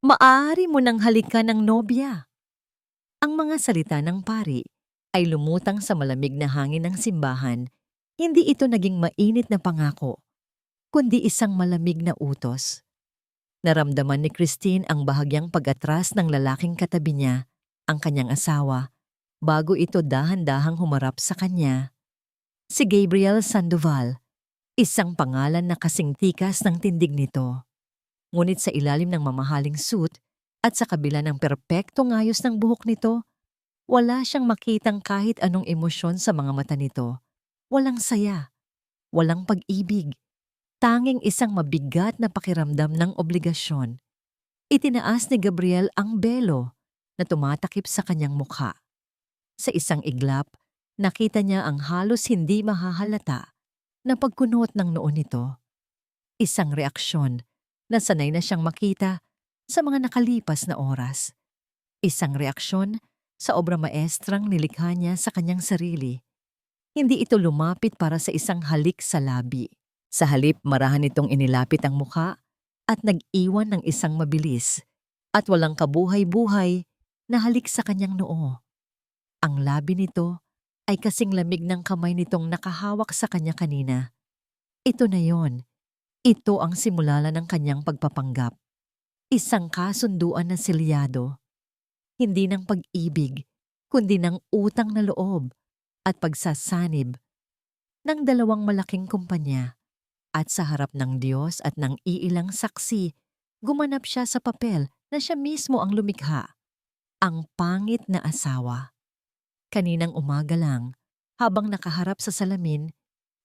Maaari mo nang halikan ng nobya. Ang mga salita ng pari ay lumutang sa malamig na hangin ng simbahan. Hindi ito naging mainit na pangako, kundi isang malamig na utos. Naramdaman ni Christine ang bahagyang pag-atras ng lalaking katabi niya, ang kanyang asawa, bago ito dahan-dahang humarap sa kanya. Si Gabriel Sandoval, isang pangalan na kasing tikas ng tindig nito. Ngunit sa ilalim ng mamahaling suit at sa kabila ng perpektong ayos ng buhok nito, wala siyang makitang kahit anong emosyon sa mga mata nito. Walang saya, walang pag-ibig, tanging isang mabigat na pakiramdam ng obligasyon. Itinaas ni Gabriel ang belo na tumatakip sa kanyang mukha. Sa isang iglap, nakita niya ang halos hindi mahahalata na pagkunot ng noo nito. Isang reaksyon na sanay na siyang makita sa mga nakalipas na oras. Isang reaksyon sa obra maestrang nilikha niya sa kanyang sarili. Hindi ito lumapit para sa isang halik sa labi. Sa halip, marahan itong inilapit ang mukha at nag-iwan ng isang mabilis at walang kabuhay-buhay na halik sa kanyang noo. Ang labi nito ay kasing lamig ng kamay nitong nakahawak sa kanya kanina. Ito na yon. Ito ang simulala ng kanyang pagpapanggap. Isang kasunduan na selyado. Hindi ng pag-ibig, kundi ng utang na loob at pagsasanib ng dalawang malaking kumpanya. At sa harap ng Diyos at ng iilang saksi, gumanap siya sa papel na siya mismo ang lumikha. Ang pangit na asawa. Kaninang umaga lang, habang nakaharap sa salamin,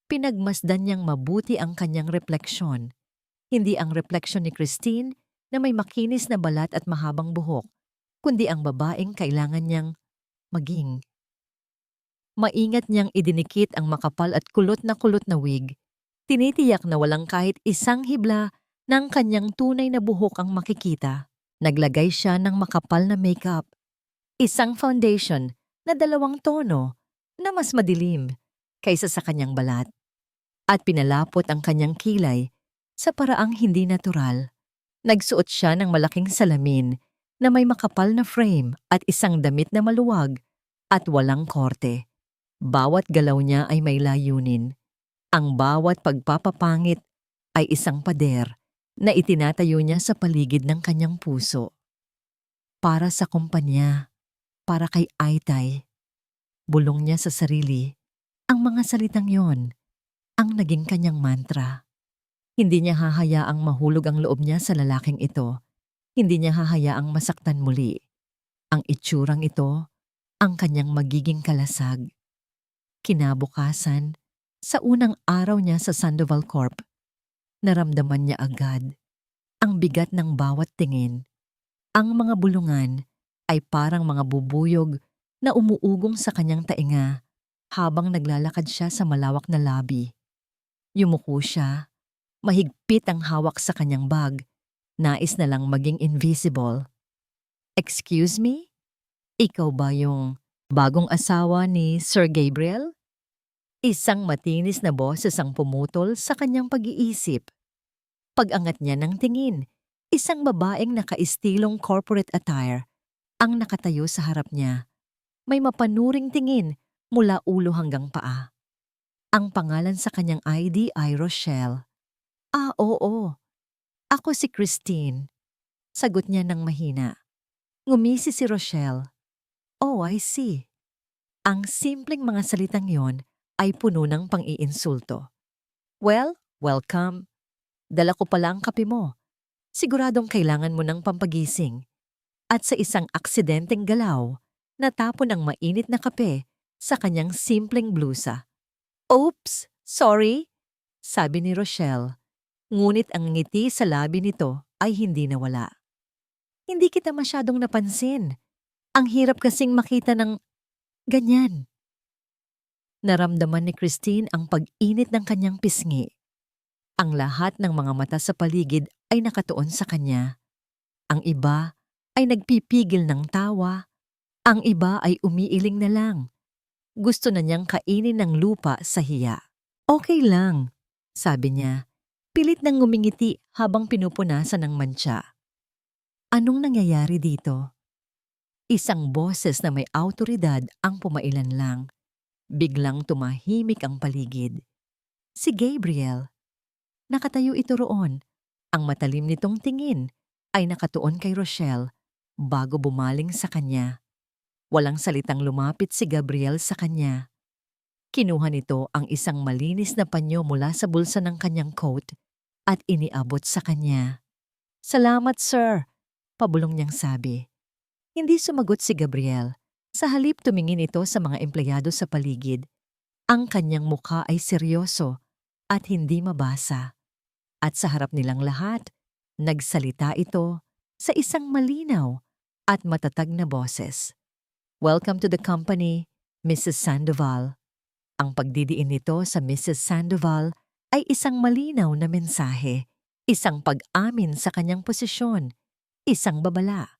pinagmasdan niyang mabuti ang kanyang refleksyon. Hindi ang refleksyon ni Christine na may makinis na balat at mahabang buhok, kundi ang babaeng kailangan niyang maging. Maingat niyang idinikit ang makapal at kulot na wig. Tinitiyak na walang kahit isang hibla ng kanyang tunay na buhok ang makikita. Naglagay siya ng makapal na makeup. Isang foundation na 2 tono na mas madilim kaysa sa kanyang balat. At pinalapot ang kanyang kilay sa paraang hindi natural. Nagsuot siya ng malaking salamin na may makapal na frame at isang damit na maluwag at walang korte. Bawat galaw niya ay may layunin. Ang bawat pagpapapangit ay isang pader na itinatayo niya sa paligid ng kanyang puso. Para sa kumpanya, para kay Aytay. Bulong niya sa sarili, ang mga salitang yon, ang naging kanyang mantra. Hindi niya hahayaang mahulog ang loob niya sa lalaking ito. Hindi niya hahayaang masaktan muli. Ang itsurang ito, ang kanyang magiging kalasag. Kinabukasan, sa unang araw niya sa Sandoval Corp, naramdaman niya agad ang bigat ng bawat tingin. Ang mga bulungan ay parang mga bubuyog na umuugong sa kanyang tainga habang naglalakad siya sa malawak na labi. Yumuko siya, mahigpit ang hawak sa kanyang bag, nais na lang maging invisible. Excuse me? Ikaw ba yung bagong asawa ni Sir Gabriel? Isang matinis na boses ang pumutol sa kanyang pag-iisip. Pag-angat niya ng tingin, isang babaeng nakaistilong corporate attire ang nakatayo sa harap niya. May mapanuring tingin mula ulo hanggang paa. Ang pangalan sa kanyang ID ay Rochelle. Ah, oo. Ako si Christine. Sagot niya ng mahina. Ngumisi si Rochelle. Oh, I see. Ang simpleng mga salitang yon ay puno ng pang-iinsulto. Well, welcome. Dala ko pala ang kape mo. Siguradong kailangan mo ng pampagising. At sa isang aksidenteng galaw, natapon ang mainit na kape sa kanyang simpleng blusa. Oops, sorry, sabi ni Rochelle. Ngunit ang ngiti sa labi nito ay hindi nawala. Hindi kita masyadong napansin. Ang hirap kasing makita ng ganyan. Naramdaman ni Christine ang pag-init ng kanyang pisngi. Ang lahat ng mga mata sa paligid ay nakatuon sa kanya. Ang iba ay nagpipigil ng tawa. Ang iba ay umiiling na lang. Gusto na niyang kainin ng lupa sa hiya. Okay lang, sabi niya. Pilit nang ngumingiti habang pinupunasan ng mantsa. Anong nangyayari dito? Isang boses na may awtoridad ang pumailan lang. Biglang tumahimik ang paligid. Si Gabriel. Nakatayo ito roon. Ang matalim nitong tingin ay nakatuon kay Rochelle bago bumaling sa kanya. Walang salitang lumapit si Gabriel sa kanya. Kinuha nito ang isang malinis na panyo mula sa bulsa ng kanyang coat at iniabot sa kanya. "Salamat, sir," pabulong niyang sabi. Hindi sumagot si Gabriel. Sa halip tumingin ito sa mga empleyado sa paligid. Ang kanyang mukha ay seryoso at hindi mabasa. At sa harap nilang lahat, nagsalita ito sa isang malinaw at matatag na boses. "Welcome to the company, Mrs. Sandoval." Ang pagdidiin nito sa Mrs. Sandoval ay isang malinaw na mensahe, isang pag-amin sa kanyang posisyon, isang babala.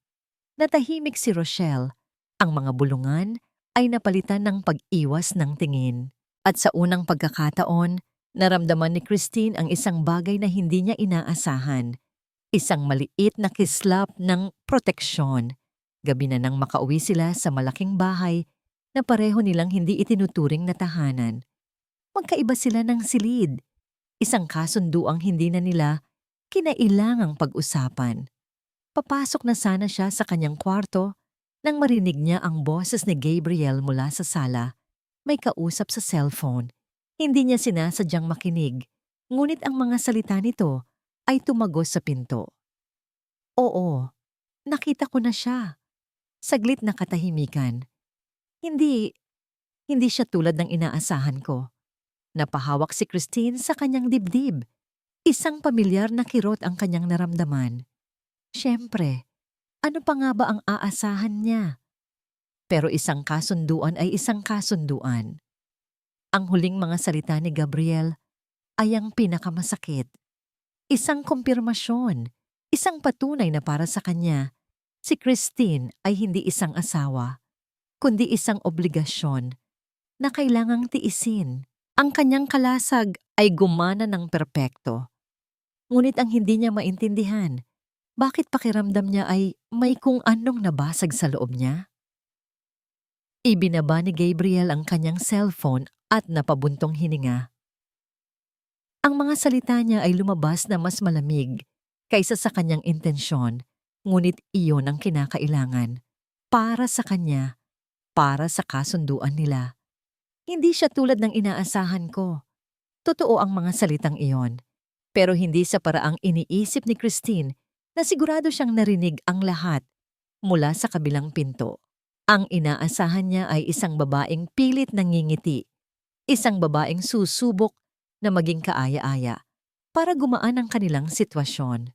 Natahimik si Rochelle. Ang mga bulungan ay napalitan ng pag-iwas ng tingin. At sa unang pagkakataon, naramdaman ni Christine ang isang bagay na hindi niya inaasahan. Isang maliit na kislap ng proteksyon. Gabi na nang makauwi sila sa malaking bahay na pareho nilang hindi itinuturing na tahanan. Magkaiba sila ng silid. Isang kasunduang hindi na nila kinailangang pag-usapan. Papasok na sana siya sa kanyang kwarto nang marinig niya ang boses ni Gabriel mula sa sala. May kausap sa cellphone. Hindi niya sinasadyang makinig, ngunit ang mga salita nito ay tumagos sa pinto. "Oo, nakita ko na siya." Saglit na katahimikan. Hindi, hindi siya tulad ng inaasahan ko. Napahawak si Christine sa kanyang dibdib. Isang pamilyar na kirot ang kanyang naramdaman. Siyempre, ano pa nga ba ang aasahan niya? Pero isang kasunduan ay isang kasunduan. Ang huling mga salita ni Gabriel ay ang pinakamasakit. Isang kumpirmasyon, isang patunay na para sa kanya, si Christine ay hindi isang asawa, kundi isang obligasyon na kailangang tiisin. Ang kanyang kalasag ay gumana ng perpekto. Ngunit ang hindi niya maintindihan, bakit pakiramdam niya ay may kung anong nabasag sa loob niya? Ibinaba ni Gabriel ang kanyang cellphone at napabuntong hininga. Ang mga salita niya ay lumabas na mas malamig kaysa sa kanyang intensyon, ngunit iyon ang kinakailangan. Para sa kanya, para sa kasunduan nila. Hindi siya tulad ng inaasahan ko. Totoo ang mga salitang iyon, pero hindi sa paraang iniisip ni Christine na sigurado siyang narinig ang lahat mula sa kabilang pinto. Ang inaasahan niya ay isang babaeng pilit nangingiti, isang babaeng susubok na maging kaaya-aya para gumaan ang kanilang sitwasyon.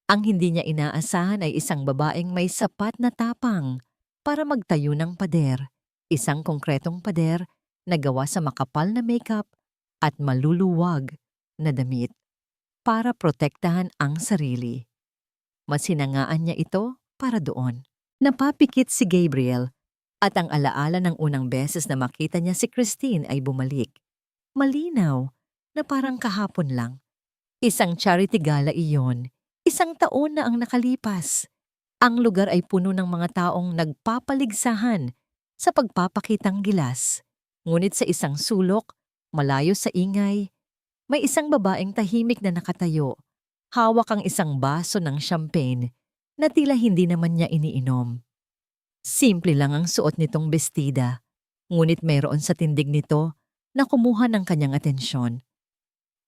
Ang hindi niya inaasahan ay isang babaeng may sapat na tapang para magtayo ng pader, isang konkretong pader na gawa sa makapal na makeup at maluluwag na damit para protektahan ang sarili. Mas hinangaan niya ito para doon. Napapikit si Gabriel at ang alaala ng unang beses na makita niya si Christine ay bumalik. Malinaw na parang kahapon lang. Isang charity gala iyon. Isang taon na ang nakalipas. Ang lugar ay puno ng mga taong nagpapaligsahan sa pagpapakitang gilas. Ngunit sa isang sulok, malayo sa ingay, may isang babaeng tahimik na nakatayo. Hawak ang isang baso ng champagne na tila hindi naman niya iniinom. Simple lang ang suot nitong bestida, ngunit mayroon sa tindig nito na kumuha ng kanyang atensyon.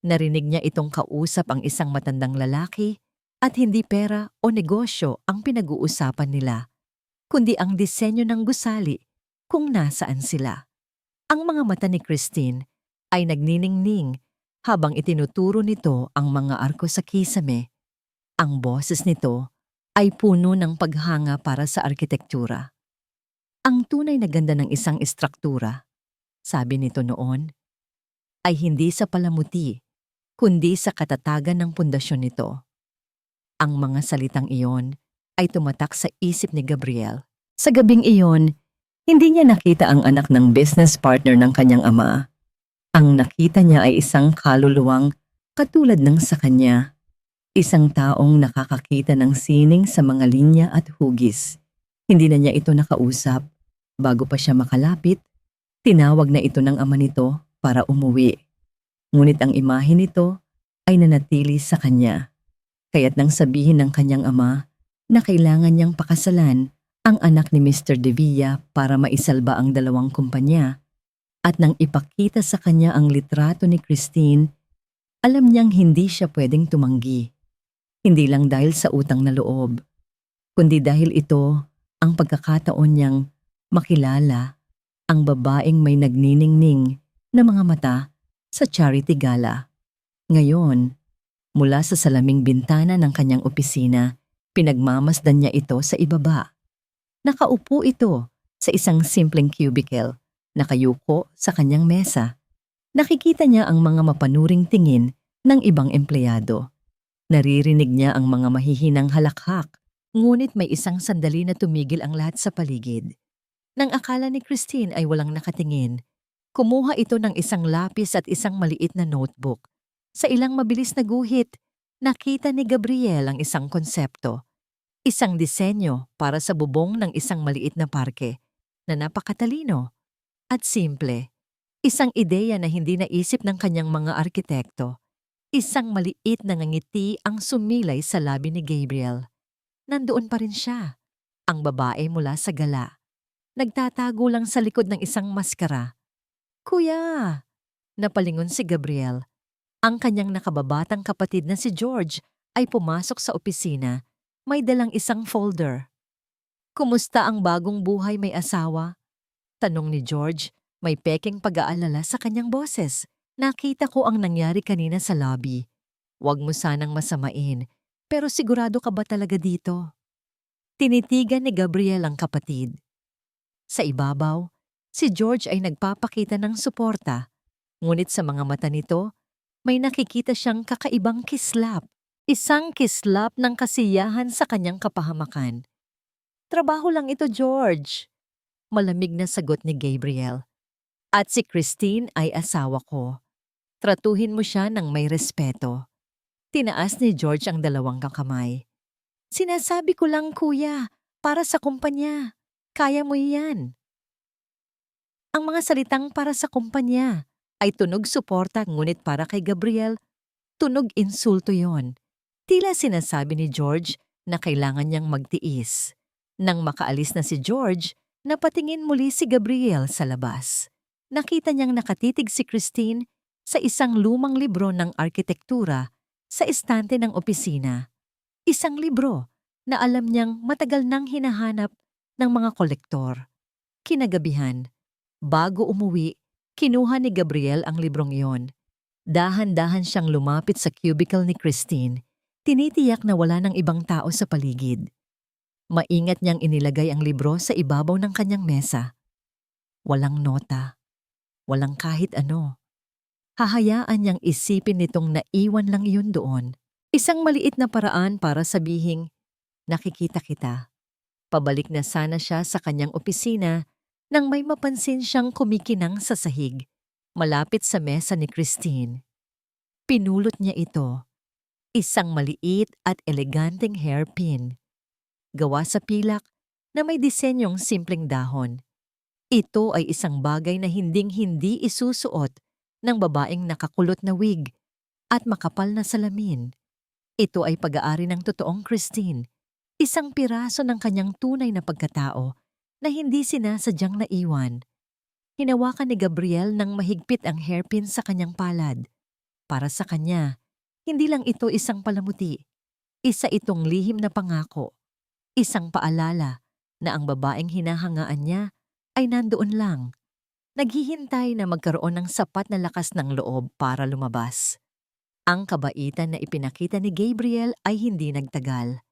Narinig niya itong kausap ang isang matandang lalaki at hindi pera o negosyo ang pinag-uusapan nila, kundi ang disenyo ng gusali kung nasaan sila. Ang mga mata ni Christine ay nagniningning habang itinuturo nito ang mga arko sa kisame. Ang boses nito ay puno ng paghanga para sa arkitektura. Ang tunay na ganda ng isang istruktura, sabi nito noon, ay hindi sa palamuti, kundi sa katatagan ng pundasyon nito. Ang mga salitang iyon ay tumatak sa isip ni Gabriel. Sa gabing iyon, hindi niya nakita ang anak ng business partner ng kanyang ama. Ang nakita niya ay isang kaluluwang katulad ng sa kanya. Isang taong nakakakita ng sining sa mga linya at hugis. Hindi na niya ito nakausap. Bago pa siya makalapit, tinawag na ito ng ama nito para umuwi. Ngunit ang imahe nito ay nanatili sa kanya. Kaya't nang sabihin ng kanyang ama na kailangan niyang pakasalan ang anak ni Mr. De Villa para maisalba ang dalawang kumpanya, at nang ipakita sa kanya ang litrato ni Christine, alam niyang hindi siya pwedeng tumanggi. Hindi lang dahil sa utang na loob, kundi dahil ito ang pagkakataon niyang makilala ang babaeng may nagniningning na mga mata sa charity gala. Ngayon, mula sa salaming bintana ng kanyang opisina, pinagmamasdan niya ito sa ibaba. Nakaupo ito sa isang simpleng cubicle, nakayuko sa kanyang mesa. Nakikita niya ang mga mapanuring tingin ng ibang empleyado. Naririnig niya ang mga mahihinang halakhak, ngunit may isang sandali na tumigil ang lahat sa paligid. Nang akala ni Christine ay walang nakatingin, kumuha ito ng isang lapis at isang maliit na notebook. Sa ilang mabilis na guhit, nakita ni Gabriel ang isang konsepto. Isang disenyo para sa bubong ng isang maliit na parke na napakatalino at simple. Isang ideya na hindi naisip ng kanyang mga arkitekto. Isang maliit na ngiti ang sumilay sa labi ni Gabriel. Nandoon pa rin siya, ang babae mula sa gala. Nagtatago lang sa likod ng isang maskara. "Kuya!" Napalingon si Gabriel. Ang kanyang nakababatang kapatid na si George ay pumasok sa opisina, may dalang isang folder. "Kumusta ang bagong buhay may asawa?" Tanong ni George, may pekeng pag-aalala sa kanyang boses. "Nakita ko ang nangyari kanina sa lobby. Huwag mo sanang masamain, pero sigurado ka ba talaga dito?" Tinitigan ni Gabriel ang kapatid. Sa ibabaw, si George ay nagpapakita ng suporta, ngunit sa mga mata nito, may nakikita siyang kakaibang kislap. Isang kislap ng kasiyahan sa kanyang kapahamakan. "Trabaho lang ito, George," malamig na sagot ni Gabriel. "At si Christine ay asawa ko. Tratuhin mo siya ng may respeto." Tinaas ni George ang dalawang kamay. "Sinasabi ko lang, kuya, para sa kumpanya. Kaya mo yan." Ang mga salitang para sa kumpanya ay tunog suporta, ngunit para kay Gabriel, tunog insulto yon. Tila sinasabi ni George na kailangan niyang magtiis. Nang makaalis na si George, napatingin muli si Gabriel sa labas. Nakita niyang nakatitig si Christine sa isang lumang libro ng arkitektura sa estante ng opisina. Isang libro na alam niyang matagal nang hinahanap ng mga kolektor. Kinagabihan, bago umuwi, kinuha ni Gabriel ang librong iyon. Dahan-dahan siyang lumapit sa cubicle ni Christine. Tinitiyak na wala ng ibang tao sa paligid. Maingat niyang inilagay ang libro sa ibabaw ng kanyang mesa. Walang nota, walang kahit ano. Hahayaan niyang isipin nitong naiwan lang iyon doon. Isang maliit na paraan para sabihing, "Nakikita kita." Pabalik na sana siya sa kanyang opisina nang may mapansin siyang kumikinang sa sahig, malapit sa mesa ni Christine. Pinulot niya ito. Isang maliit at eleganteng hairpin. Gawa sa pilak na may disenyong simpleng dahon. Ito ay isang bagay na hinding-hindi isusuot ng babaeng nakakulot na wig at makapal na salamin. Ito ay pag-aari ng totoong Christine, isang piraso ng kanyang tunay na pagkatao na hindi sinasadyang naiwan. Hinawakan ni Gabriel ng mahigpit ang hairpin sa kanyang palad. Para sa kanya, hindi lang ito isang palamuti. Isa itong lihim na pangako. Isang paalala na ang babaeng hinahangaan niya ay nandoon lang. Naghihintay na magkaroon ng sapat na lakas ng loob para lumabas. Ang kabaitan na ipinakita ni Gabriel ay hindi nagtagal.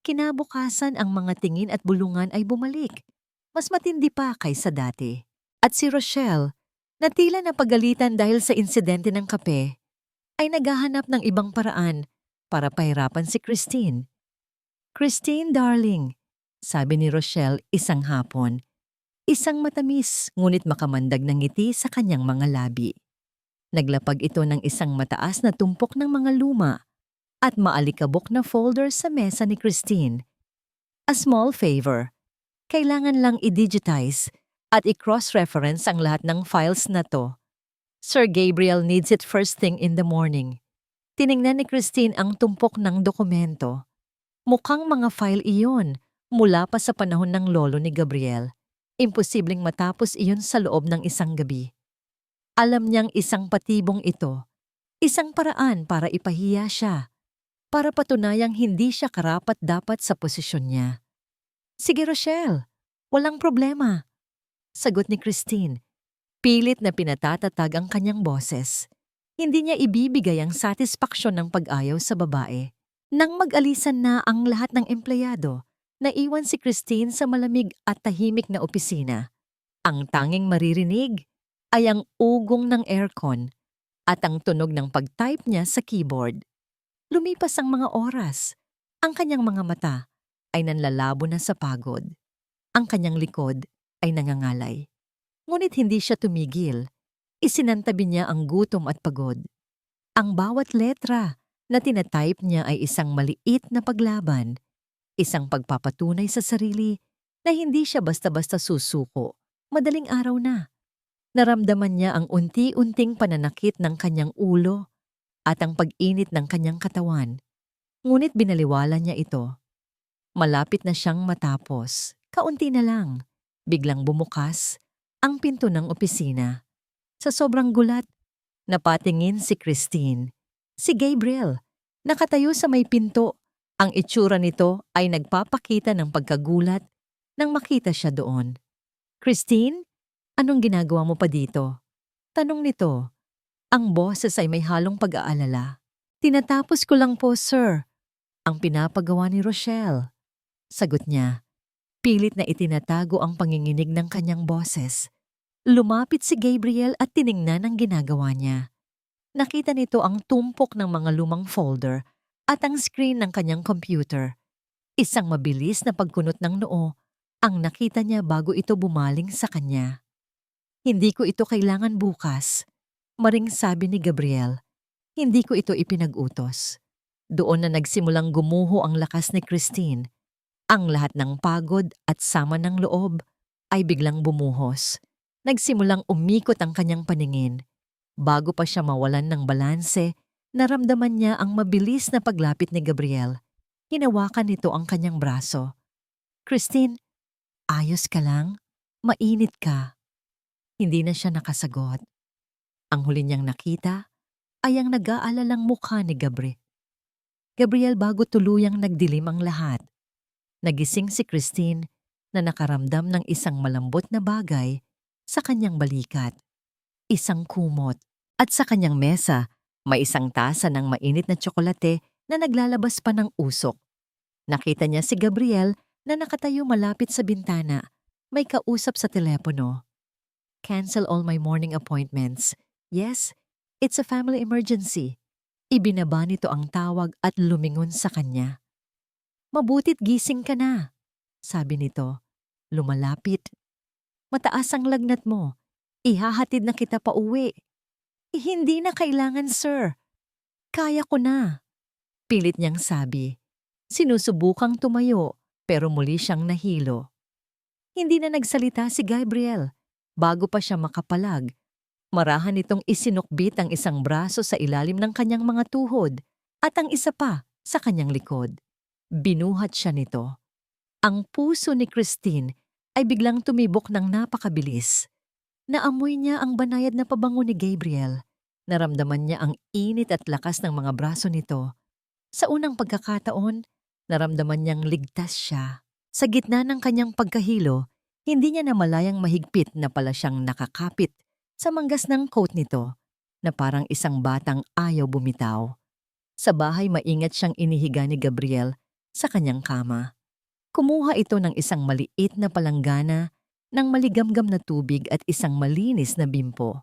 Kinabukasan ang mga tingin at bulungan ay bumalik. Mas matindi pa kaysa dati. At si Rochelle, na tila napagalitan dahil sa insidente ng kape, ay naghahanap ng ibang paraan para pahirapan si Christine. "Christine, darling," sabi ni Rochelle isang hapon. Isang matamis ngunit makamandag na ngiti sa kanyang mga labi. Naglapag ito ng isang mataas na tumpok ng mga luma at maalikabok na folder sa mesa ni Christine. A small favor. Kailangan lang i-digitize at i-cross-reference ang lahat ng files na to. Sir Gabriel needs it first thing in the morning. Tiningnan ni Christine ang tumpok ng dokumento. Mukhang mga file iyon mula pa sa panahon ng lolo ni Gabriel. Imposibleng matapos iyon sa loob ng isang gabi. Alam niyang isang patibong ito, isang paraan para ipahiya siya, para patunayang hindi siya karapat-dapat sa posisyon niya. Sige Rochelle, walang problema, sagot ni Christine. Pilit na pinatatatag ang kanyang boses. Hindi niya ibibigay ang satisfaksyon ng pag-ayaw sa babae. Nang mag-alisan na ang lahat ng empleyado, naiwan si Christine sa malamig at tahimik na opisina. Ang tanging maririnig ay ang ugong ng aircon at ang tunog ng pag-type niya sa keyboard. Lumipas ang mga oras. Ang kanyang mga mata ay nanlalabo na sa pagod. Ang kanyang likod ay nangangalay. Ngunit hindi siya tumigil. Isinantabi niya ang gutom at pagod. Ang bawat letra na tinatype niya ay isang maliit na paglaban, isang pagpapatunay sa sarili na hindi siya basta-basta susuko. Madaling araw na. Naramdaman niya ang unti-unting pananakit ng kanyang ulo at ang pag-init ng kanyang katawan. Ngunit binaliwala niya ito. Malapit na siyang matapos. Kaunti na lang. Biglang bumukas ang pinto ng opisina. Sa sobrang gulat, napatingin si Christine. Si Gabriel, nakatayo sa may pinto. Ang itsura nito ay nagpapakita ng pagkagulat nang makita siya doon. Christine, anong ginagawa mo pa dito? Tanong nito. Ang boses ay may halong pag-aalala. Tinatapos ko lang po, sir. Ang pinapagawa ni Rochelle. Sagot niya. Pilit na itinatago ang panginginig ng kanyang boses. Lumapit si Gabriel at tiningnan ang ginagawa niya. Nakita nito ang tumpok ng mga lumang folder at ang screen ng kanyang computer. Isang mabilis na pagkunot ng noo ang nakita niya bago ito bumaling sa kanya. Hindi ko ito kailangan bukas, maring sabi ni Gabriel. Hindi ko ito ipinag-utos. Doon na nagsimulang gumuho ang lakas ni Christine. Ang lahat ng pagod at sama ng loob ay biglang bumuhos. Nagsimulang umikot ang kanyang paningin. Bago pa siya mawalan ng balanse, naramdaman niya ang mabilis na paglapit ni Gabriel. Hinawakan nito ang kanyang braso. Christine, ayos ka lang? Mainit ka. Hindi na siya nakasagot. Ang huli niyang nakita ay ang nag-aalalang mukha ni Gabriel bago tuluyang nagdilim ang lahat. Nagising si Christine na nakaramdam ng isang malambot na bagay sa kanyang balikat. Isang kumot. At sa kanyang mesa, may isang tasa ng mainit na tsokolate na naglalabas pa ng usok. Nakita niya si Gabriel na nakatayo malapit sa bintana. May kausap sa telepono. Cancel all my morning appointments. Yes, it's a family emergency. Ibinaba nito ang tawag at lumingon sa kanya. Mabutit gising ka na, sabi nito. Lumalapit. Mataas ang lagnat mo. Ihahatid na kita pa uwi. Hindi na kailangan, sir. Kaya ko na. Pilit niyang sabi. Sinusubukang tumayo pero muli siyang nahilo. Hindi na nagsalita si Gabriel. Bago pa siya makapalag, marahan itong isinukbit ang isang braso sa ilalim ng kanyang mga tuhod at ang isa pa sa kanyang likod. Binuhat siya nito. Ang puso ni Christine ay biglang tumibok ng napakabilis. Naamoy niya ang banayad na pabango ni Gabriel. Naramdaman niya ang init at lakas ng mga braso nito. Sa unang pagkakataon, naramdaman niyang ligtas siya. Sa gitna ng kanyang pagkahilo, hindi niya namalayang mahigpit na pala siyang nakakapit sa manggas ng coat nito na parang isang batang ayaw bumitaw. Sa bahay maingat siyang inihiga ni Gabriel sa kanyang kama. Kumuha ito ng isang maliit na palanggana ng maligamgam na tubig at isang malinis na bimpo.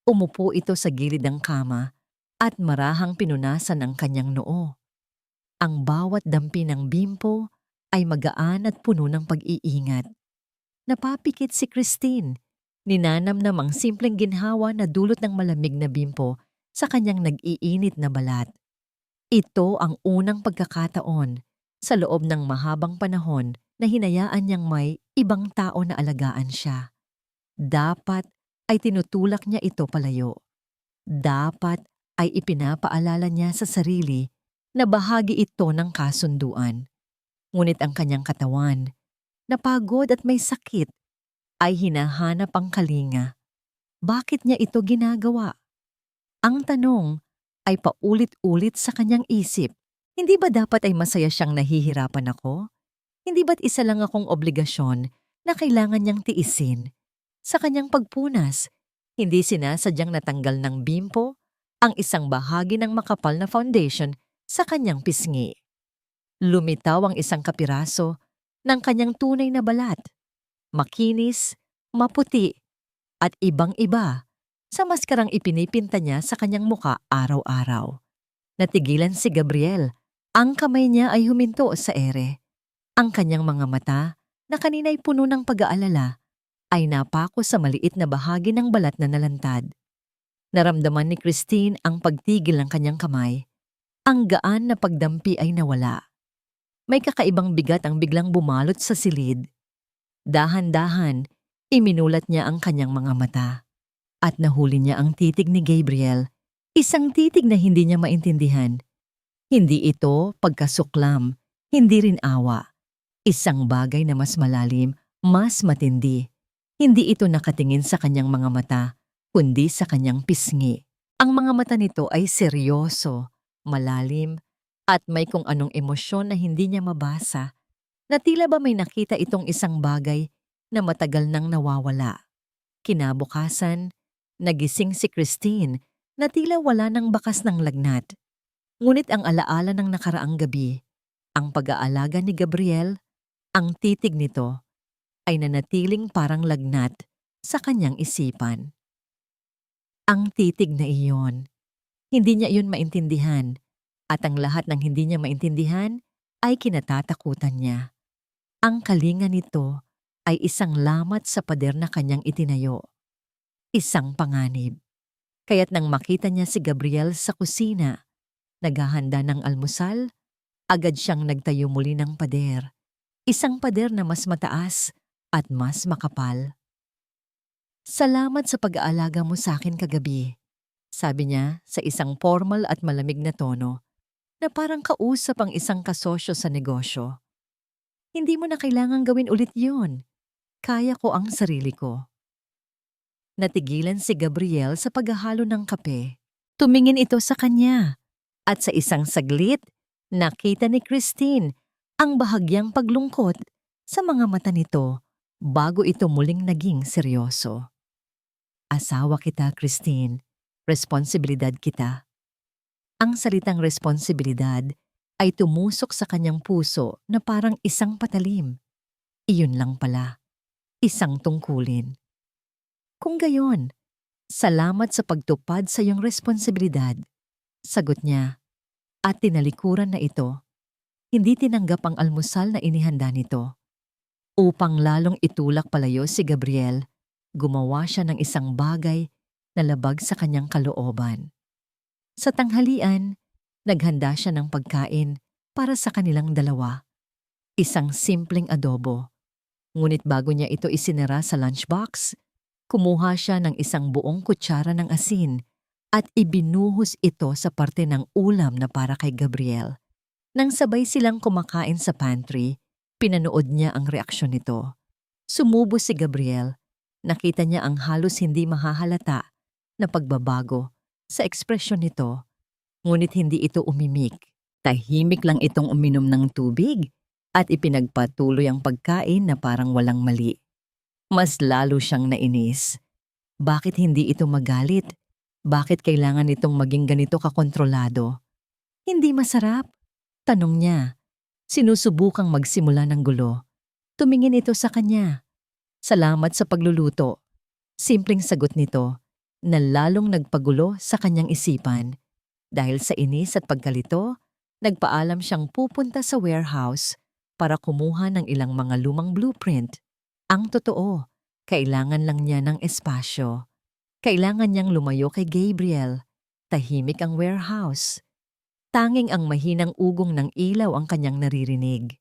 Umupo ito sa gilid ng kama at marahang pinunasan ang kanyang noo. Ang bawat dampi ng bimpo ay magaan at puno ng pag-iingat. Napapikit si Christine. Ninanamnam ang simpleng ginhawa na dulot ng malamig na bimpo sa kanyang nag-iinit na balat. Ito ang unang pagkakataon sa loob ng mahabang panahon na hinayaan niyang may ibang tao na alagaan siya. Dapat ay tinutulak niya ito palayo. Dapat ay ipinapaalala niya sa sarili na bahagi ito ng kasunduan. Ngunit ang kanyang katawan, na pagod at may sakit, ay hinahanap ang kalinga. Bakit niya ito ginagawa? Ang tanong ay paulit-ulit sa kanyang isip. Hindi ba dapat ay masaya siyang nahihirapan ako? Hindi ba't isa lang akong obligasyon na kailangan niyang tiisin? Sa kanyang pagpunas, hindi sinasadyang natanggal ng bimpo ang isang bahagi ng makapal na foundation sa kanyang pisngi. Lumitaw ang isang kapiraso ng kanyang tunay na balat. Makinis, maputi, at ibang-iba sa maskarang ipinipinta niya sa kanyang muka araw-araw. Natigilan si Gabriel. Ang kamay niya ay huminto sa ere. Ang kanyang mga mata, na kanina'y puno ng pag-aalala, ay napako sa maliit na bahagi ng balat na nalantad. Naramdaman ni Christine ang pagtigil ng kanyang kamay. Ang gaan na pagdampi ay nawala. May kakaibang bigat ang biglang bumalot sa silid. Dahan-dahan, iminulat niya ang kanyang mga mata. At nahuli niya ang titig ni Gabriel, isang titig na hindi niya maintindihan. Hindi ito pagkasuklam, hindi rin awa. Isang bagay na mas malalim, mas matindi. Hindi ito nakatingin sa kanyang mga mata, kundi sa kanyang pisngi. Ang mga mata nito ay seryoso, malalim, at may kung anong emosyon na hindi niya mabasa, na tila ba may nakita itong isang bagay na matagal nang nawawala. Kinabukasan, nagising si Christine na tila wala ng bakas ng lagnat. Ngunit ang alaala ng nakaraang gabi, ang pag-aalaga ni Gabriel, ang titig nito, ay nanatiling parang lagnat sa kanyang isipan. Ang titig na iyon, hindi niya iyon maintindihan, at ang lahat ng hindi niya maintindihan ay kinatatakutan niya. Ang kalinga nito ay isang lamat sa pader na kanyang itinayo. Isang panganib. Kaya't nang makita niya si Gabriel sa kusina, naghahanda ng almusal, agad siyang nagtayo muli ng pader. Isang pader na mas mataas at mas makapal. "Salamat sa pag-aalaga mo sa akin kagabi," sabi niya sa isang formal at malamig na tono, na parang kausap ang isang kasosyo sa negosyo. "Hindi mo na kailangang gawin ulit yun. Kaya ko ang sarili ko." Natigilan si Gabriel sa paghahalo ng kape. Tumingin ito sa kanya. At sa isang saglit, nakita ni Christine ang bahagyang paglungkot sa mga mata nito bago ito muling naging seryoso. "Asawa kita, Christine. Responsibilidad kita." Ang salitang responsibilidad ay tumusok sa kanyang puso na parang isang patalim. Iyon lang pala, isang tungkulin. "Kung gayon, salamat sa pagtupad sa iyong responsibilidad," sagot niya, at tinalikuran na ito. Hindi tinanggap ang almusal na inihanda nito. Upang lalong itulak palayo si Gabriel, gumawa siya ng isang bagay na labag sa kanyang kalooban. Sa tanghalian, naghanda siya ng pagkain para sa kanilang dalawa. Isang simpleng adobo. Ngunit bago niya ito isinara sa lunchbox, kumuha siya ng isang buong kutsara ng asin at ibinuhos ito sa parte ng ulam na para kay Gabriel. Nang sabay silang kumakain sa pantry, pinanood niya ang reaksyon nito. Sumubo si Gabriel. Nakita niya ang halos hindi mahahalata na pagbabago sa ekspresyon nito, ngunit hindi ito umimik. Tahimik lang itong uminom ng tubig at ipinagpatuloy ang pagkain na parang walang mali. Mas lalo siyang nainis. Bakit hindi ito magalit? Bakit kailangan itong maging ganito kakontrolado? "Hindi masarap?" tanong niya. Sinusubukang magsimula ng gulo. Tumingin ito sa kanya. "Salamat sa pagluluto." Simpleng sagot nito, na lalong nagpagulo sa kanyang isipan. Dahil sa inis at pagkalito, nagpaalam siyang pupunta sa warehouse para kumuha ng ilang mga lumang blueprint. Ang totoo, kailangan lang niya ng espasyo. Kailangan niyang lumayo kay Gabriel. Tahimik ang warehouse. Tanging ang mahinang ugong ng ilaw ang kanyang naririnig.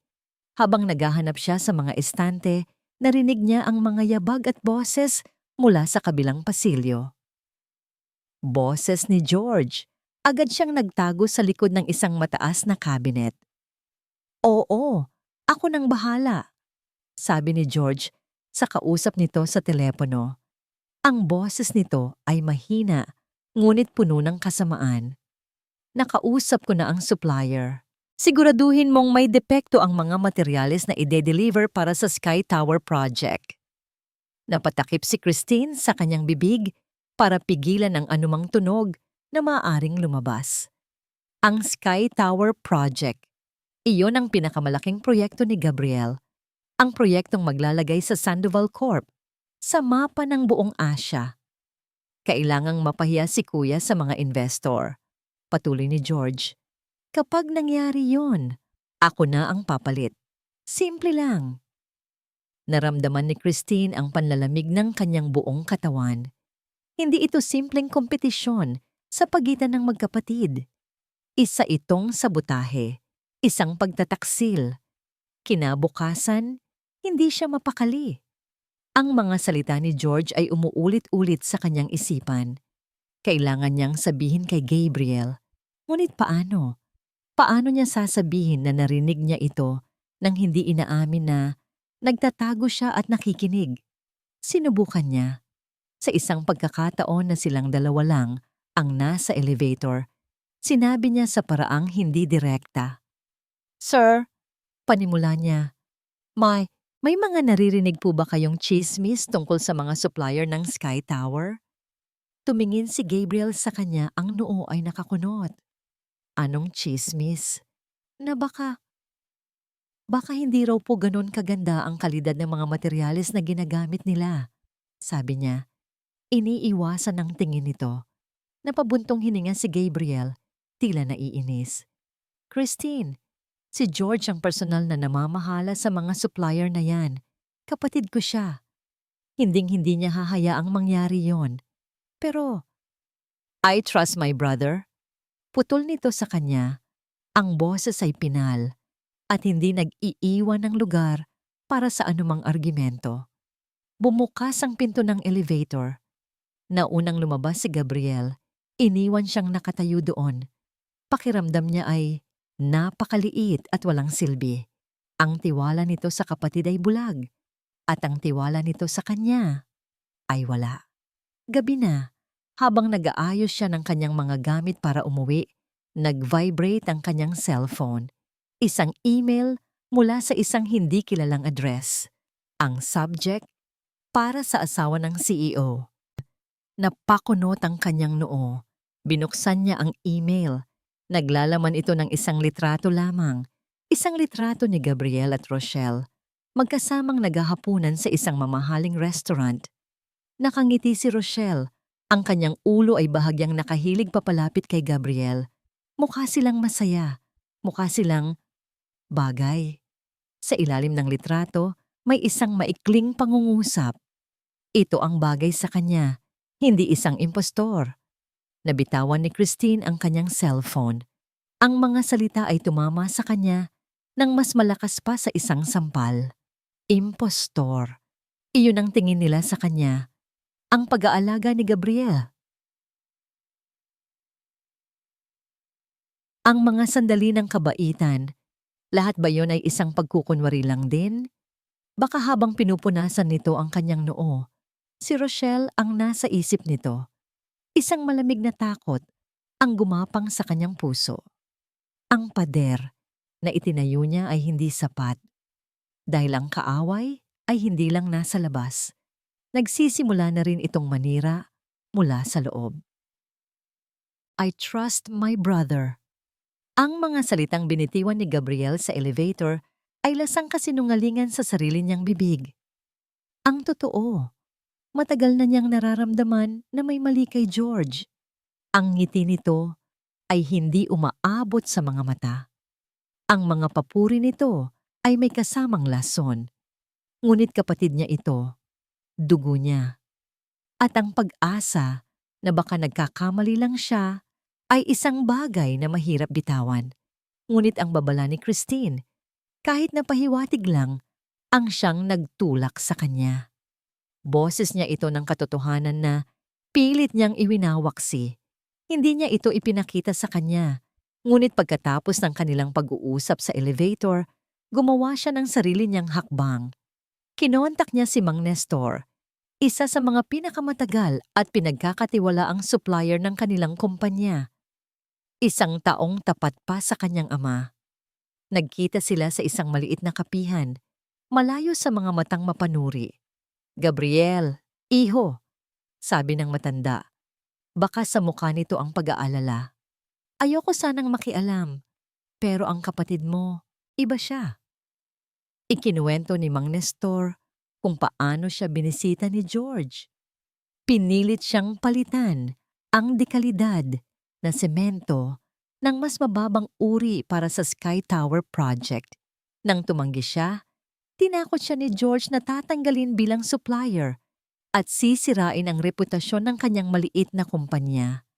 Habang naghahanap siya sa mga estante, narinig niya ang mga yabag at boses mula sa kabilang pasilyo. Boses ni George. Agad siyang nagtago sa likod ng isang mataas na cabinet. Oo, ako nang bahala, sabi ni George sa kausap nito sa telepono. Ang boses nito ay mahina, ngunit puno ng kasamaan. Nakausap ko na ang supplier. Siguraduhin mong may depekto ang mga materyales na ide-deliver para sa Sky Tower project. Napatakip si Christine sa kanyang bibig para pigilan ang anumang tunog na maaaring lumabas. Ang Sky Tower project, iyon ang pinakamalaking proyekto ni Gabriel. Ang proyektong maglalagay sa Sandoval Corp sa mapa ng buong Asya. Kailangang mapahiya si Kuya sa mga investor. Patuloy ni George. Kapag nangyari yon, ako na ang papalit. Simple lang. Naramdaman ni Christine ang panlalamig ng kanyang buong katawan. Hindi ito simpleng kompetisyon sa pagitan ng magkapatid. Isa itong sabotahe, isang pagtataksil. Kinabukasan, hindi siya mapakali. Ang mga salita ni George ay umuulit-ulit sa kanyang isipan. Kailangan niyang sabihin kay Gabriel. Ngunit paano? Paano niya sasabihin na narinig niya ito nang hindi inaamin na nagtatago siya at nakikinig? Sinubukan niya. Sa isang pagkakataon na silang dalawa lang ang nasa elevator, sinabi niya sa paraang hindi direkta. Sir, panimula niya, may mga naririnig po ba kayong chismis tungkol sa mga supplier ng Sky Tower? Tumingin si Gabriel sa kanya, ang noo ay nakakunot. Anong chismis? Na baka hindi raw po ganon kaganda ang kalidad ng mga materyales na ginagamit nila, sabi niya. Iniiwasan ng tingin nito. Napabuntong hininga si Gabriel, tila naiinis. Christine, si George ang personal na namamahala sa mga supplier na yan. Kapatid ko siya. Hinding-hindi niya hahayaang mangyari yon. Pero, I trust my brother. Putol nito sa kanya, ang boses ay pinal at hindi nag-iiwan ng lugar para sa anumang argumento. Bumukas ang pinto ng elevator. Naunang lumabas si Gabriel, iniwan siyang nakatayo doon. Pakiramdam niya ay napakaliit at walang silbi. Ang tiwala nito sa kapatid ay bulag at ang tiwala nito sa kanya ay wala. Gabi na, habang nag-aayos siya ng kanyang mga gamit para umuwi, nag-vibrate ang kanyang cellphone. Isang email mula sa isang hindi kilalang address. Ang subject, para sa asawa ng CEO. Napakunot ang kanyang noo. Binuksan niya ang email. Naglalaman ito ng isang litrato lamang. Isang litrato ni Gabriel at Rochelle. Magkasamang naghahapunan sa isang mamahaling restaurant. Nakangiti si Rochelle. Ang kanyang ulo ay bahagyang nakahilig papalapit kay Gabriel. Mukha silang masaya. Mukha silang bagay. Sa ilalim ng litrato, may isang maikling pangungusap. Ito ang bagay sa kanya. Hindi isang impostor. Nabitawan ni Christine ang kanyang cellphone. Ang mga salita ay tumama sa kanya nang mas malakas pa sa isang sampal. Impostor. Iyon ang tingin nila sa kanya. Ang pag-aalaga ni Gabriel. Ang mga sandali ng kabaitan, lahat ba yon ay isang pagkukunwari lang din? Baka habang pinupunasan nito ang kanyang noo, si Rochelle ang nasa isip nito. Isang malamig na takot ang gumapang sa kanyang puso. Ang pader na itinayo niya ay hindi sapat. Dahil ang kaaway ay hindi lang nasa labas. Nagsisimula na rin itong manira mula sa loob. I trust my brother. Ang mga salitang binitiwan ni Gabriel sa elevator ay lasang kasinungalingan sa sarili niyang bibig. Ang totoo. Matagal na niyang nararamdaman na may mali kay George. Ang ngiti nito ay hindi umaabot sa mga mata. Ang mga papuri nito ay may kasamang lason. Ngunit kapatid niya ito, dugo niya. At ang pag-asa na baka nagkakamali lang siya ay isang bagay na mahirap bitawan. Ngunit ang babala ni Christine, kahit na pahiwatig lang, ang siyang nagtulak sa kanya. Boses niya ito ng katotohanan na pilit niyang iwinawaksi. Hindi niya ito ipinakita sa kanya. Ngunit pagkatapos ng kanilang pag-uusap sa elevator, gumawa siya ng sarili niyang hakbang. Kinontak niya si Mang Nestor, isa sa mga pinakamatagal at pinagkakatiwalaang supplier ng kanilang kumpanya. Isang taong tapat pa sa kanyang ama. Nagkita sila sa isang maliit na kapihan, malayo sa mga matang mapanuri. "Gabriel, iho," sabi ng matanda. Baka sa mukha nito ang pag-aalala. "Ayoko sanang makialam, pero ang kapatid mo, iba siya." Ikinuwento ni Mang Nestor kung paano siya binisita ni George. Pinilit siyang palitan ang dekalidad na semento ng mas mababang uri para sa Sky Tower project. Nang tumanggi siya, tinakot siya ni George na tatanggalin bilang supplier at sisirain ang reputasyon ng kanyang maliit na kumpanya.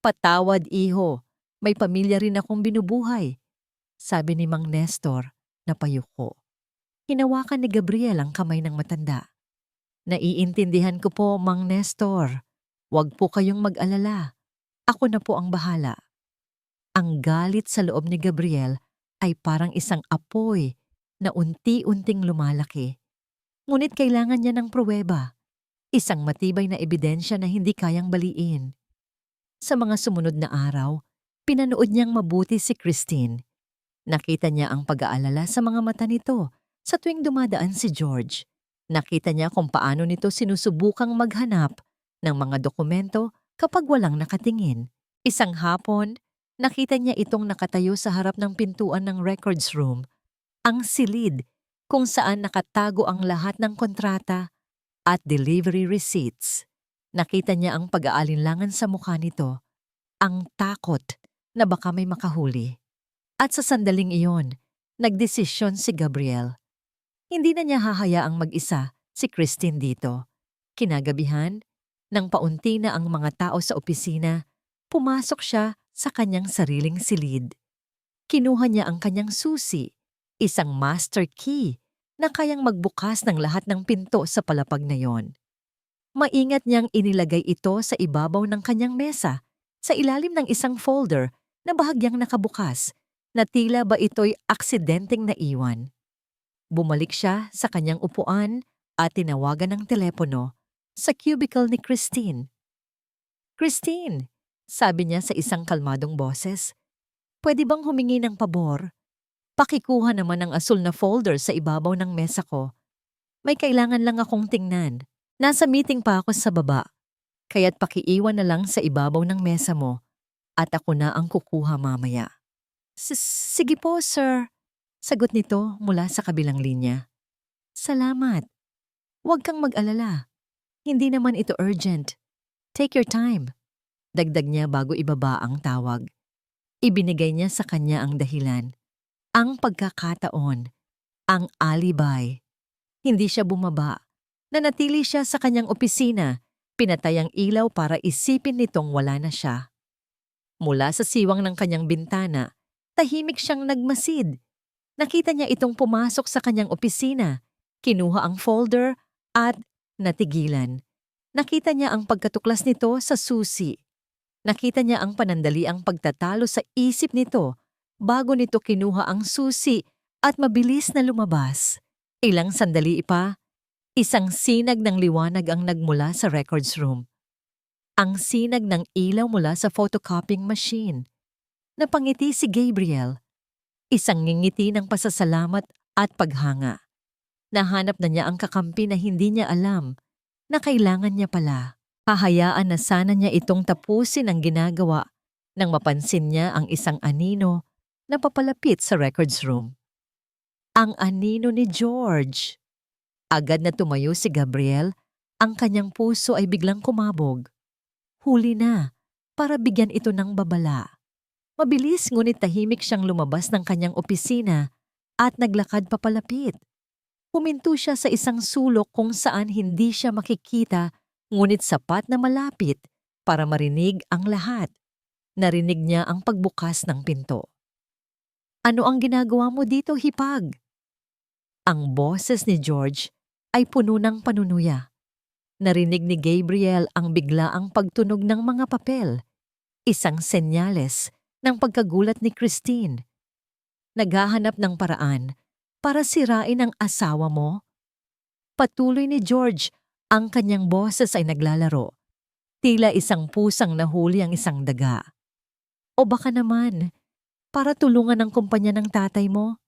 "Patawad, iho. May pamilya rin akong binubuhay," sabi ni Mang Nestor na payuko. Hinawakan ni Gabriel ang kamay ng matanda. "Naiintindihan ko po, Mang Nestor. Huwag po kayong mag-alala. Ako na po ang bahala." Ang galit sa loob ni Gabriel ay parang isang apoy na unti-unting lumalaki. Ngunit kailangan niya ng pruweba, isang matibay na ebidensya na hindi kayang baliin. Sa mga sumunod na araw, pinanood niyang mabuti si Christine. Nakita niya ang pag-aalala sa mga mata nito sa tuwing dumadaan si George. Nakita niya kung paano nito sinusubukang maghanap ng mga dokumento kapag walang nakatingin. Isang hapon, nakita niya itong nakatayo sa harap ng pintuan ng records room, ang silid kung saan nakatago ang lahat ng kontrata at delivery receipts. Nakita niya ang pag-aalinlangan sa mukha nito, ang takot na baka may makahuli. At sa sandaling iyon, nagdesisyon si Gabriel. Hindi na niya hahayaang mag-isa si Christine dito. Kinagabihan, nang paunti na ang mga tao sa opisina, pumasok siya sa kanyang sariling silid. Kinuha niya ang kanyang susi, isang master key na kayang magbukas ng lahat ng pinto sa palapag na yon. Maingat niyang inilagay ito sa ibabaw ng kanyang mesa, sa ilalim ng isang folder na bahagyang nakabukas, na tila ba ito'y aksidenteng naiwan. Bumalik siya sa kanyang upuan at tinawagan ng telepono sa cubicle ni Christine. "Christine," sabi niya sa isang kalmadong boses, "pwede bang humingi ng pabor? Pakikuha naman ng asul na folder sa ibabaw ng mesa ko. May kailangan lang akong tingnan. Nasa meeting pa ako sa baba, kaya't pakiiwan na lang sa ibabaw ng mesa mo at ako na ang kukuha mamaya." Sige po, sir," sagot nito mula sa kabilang linya. "Salamat. Huwag kang mag-alala. Hindi naman ito urgent. Take your time," dagdag niya bago ibaba ang tawag. Ibinigay niya sa kanya ang dahilan, ang pagkakataon, ang alibi. Hindi siya bumaba. Nanatili siya sa kanyang opisina, pinatay ang ilaw para isipin nitong wala na siya. Mula sa siwang ng kanyang bintana, tahimik siyang nagmasid. Nakita niya itong pumasok sa kanyang opisina, kinuha ang folder at natigilan. Nakita niya ang pagkatuklas nito sa susi. Nakita niya ang panandaliang pagtatalo sa isip nito bago nito kinuha ang susi at mabilis na lumabas. Ilang sandali pa, isang sinag ng liwanag ang nagmula sa records room. Ang sinag ng ilaw mula sa photocopying machine. Napangiti si Gabriel. Isang ngingiti ng pasasalamat at paghanga. Nahanap na niya ang kakampi na hindi niya alam na kailangan niya pala. Hahayaan na sana niya itong tapusin ang ginagawa nang mapansin niya ang isang anino na papalapit sa records room. Ang anino ni George. Agad na tumayo si Gabriel, ang kanyang puso ay biglang kumabog. Huli na, para bigyan ito ng babala. Mabilis ngunit tahimik siyang lumabas ng kanyang opisina at naglakad papalapit. Huminto siya sa isang sulok kung saan hindi siya makikita ngunit sapat na malapit para marinig ang lahat. Narinig niya ang pagbukas ng pinto. "Ano ang ginagawa mo dito, hipag?" Ang boses ni George ay puno ng panunuya. Narinig ni Gabriel ang biglaang pagtunog ng mga papel, isang senyales ng pagkagulat ni Christine. "Naghahanap ng paraan para sirain ang asawa mo?" Patuloy ni George, ang kanyang boses ay naglalaro. Tila isang pusang nahuli ang isang daga. "O baka naman, para tulungan ang kumpanya ng tatay mo?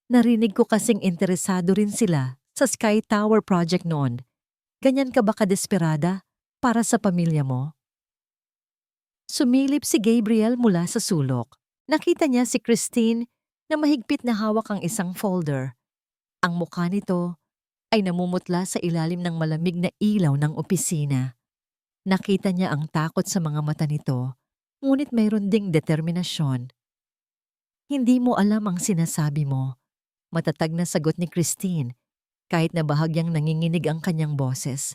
Narinig ko kasing interesado rin sila sa Sky Tower project noon. Ganyan ka ba kadesperada para sa pamilya mo?" Sumilip si Gabriel mula sa sulok. Nakita niya si Christine na mahigpit na hawak ang isang folder. Ang mukha nito ay namumutla sa ilalim ng malamig na ilaw ng opisina. Nakita niya ang takot sa mga mata nito, ngunit mayroon ding determinasyon. "Hindi mo alam ang sinasabi mo," matatag na sagot ni Christine, kahit na bahagyang nanginginig ang kanyang boses.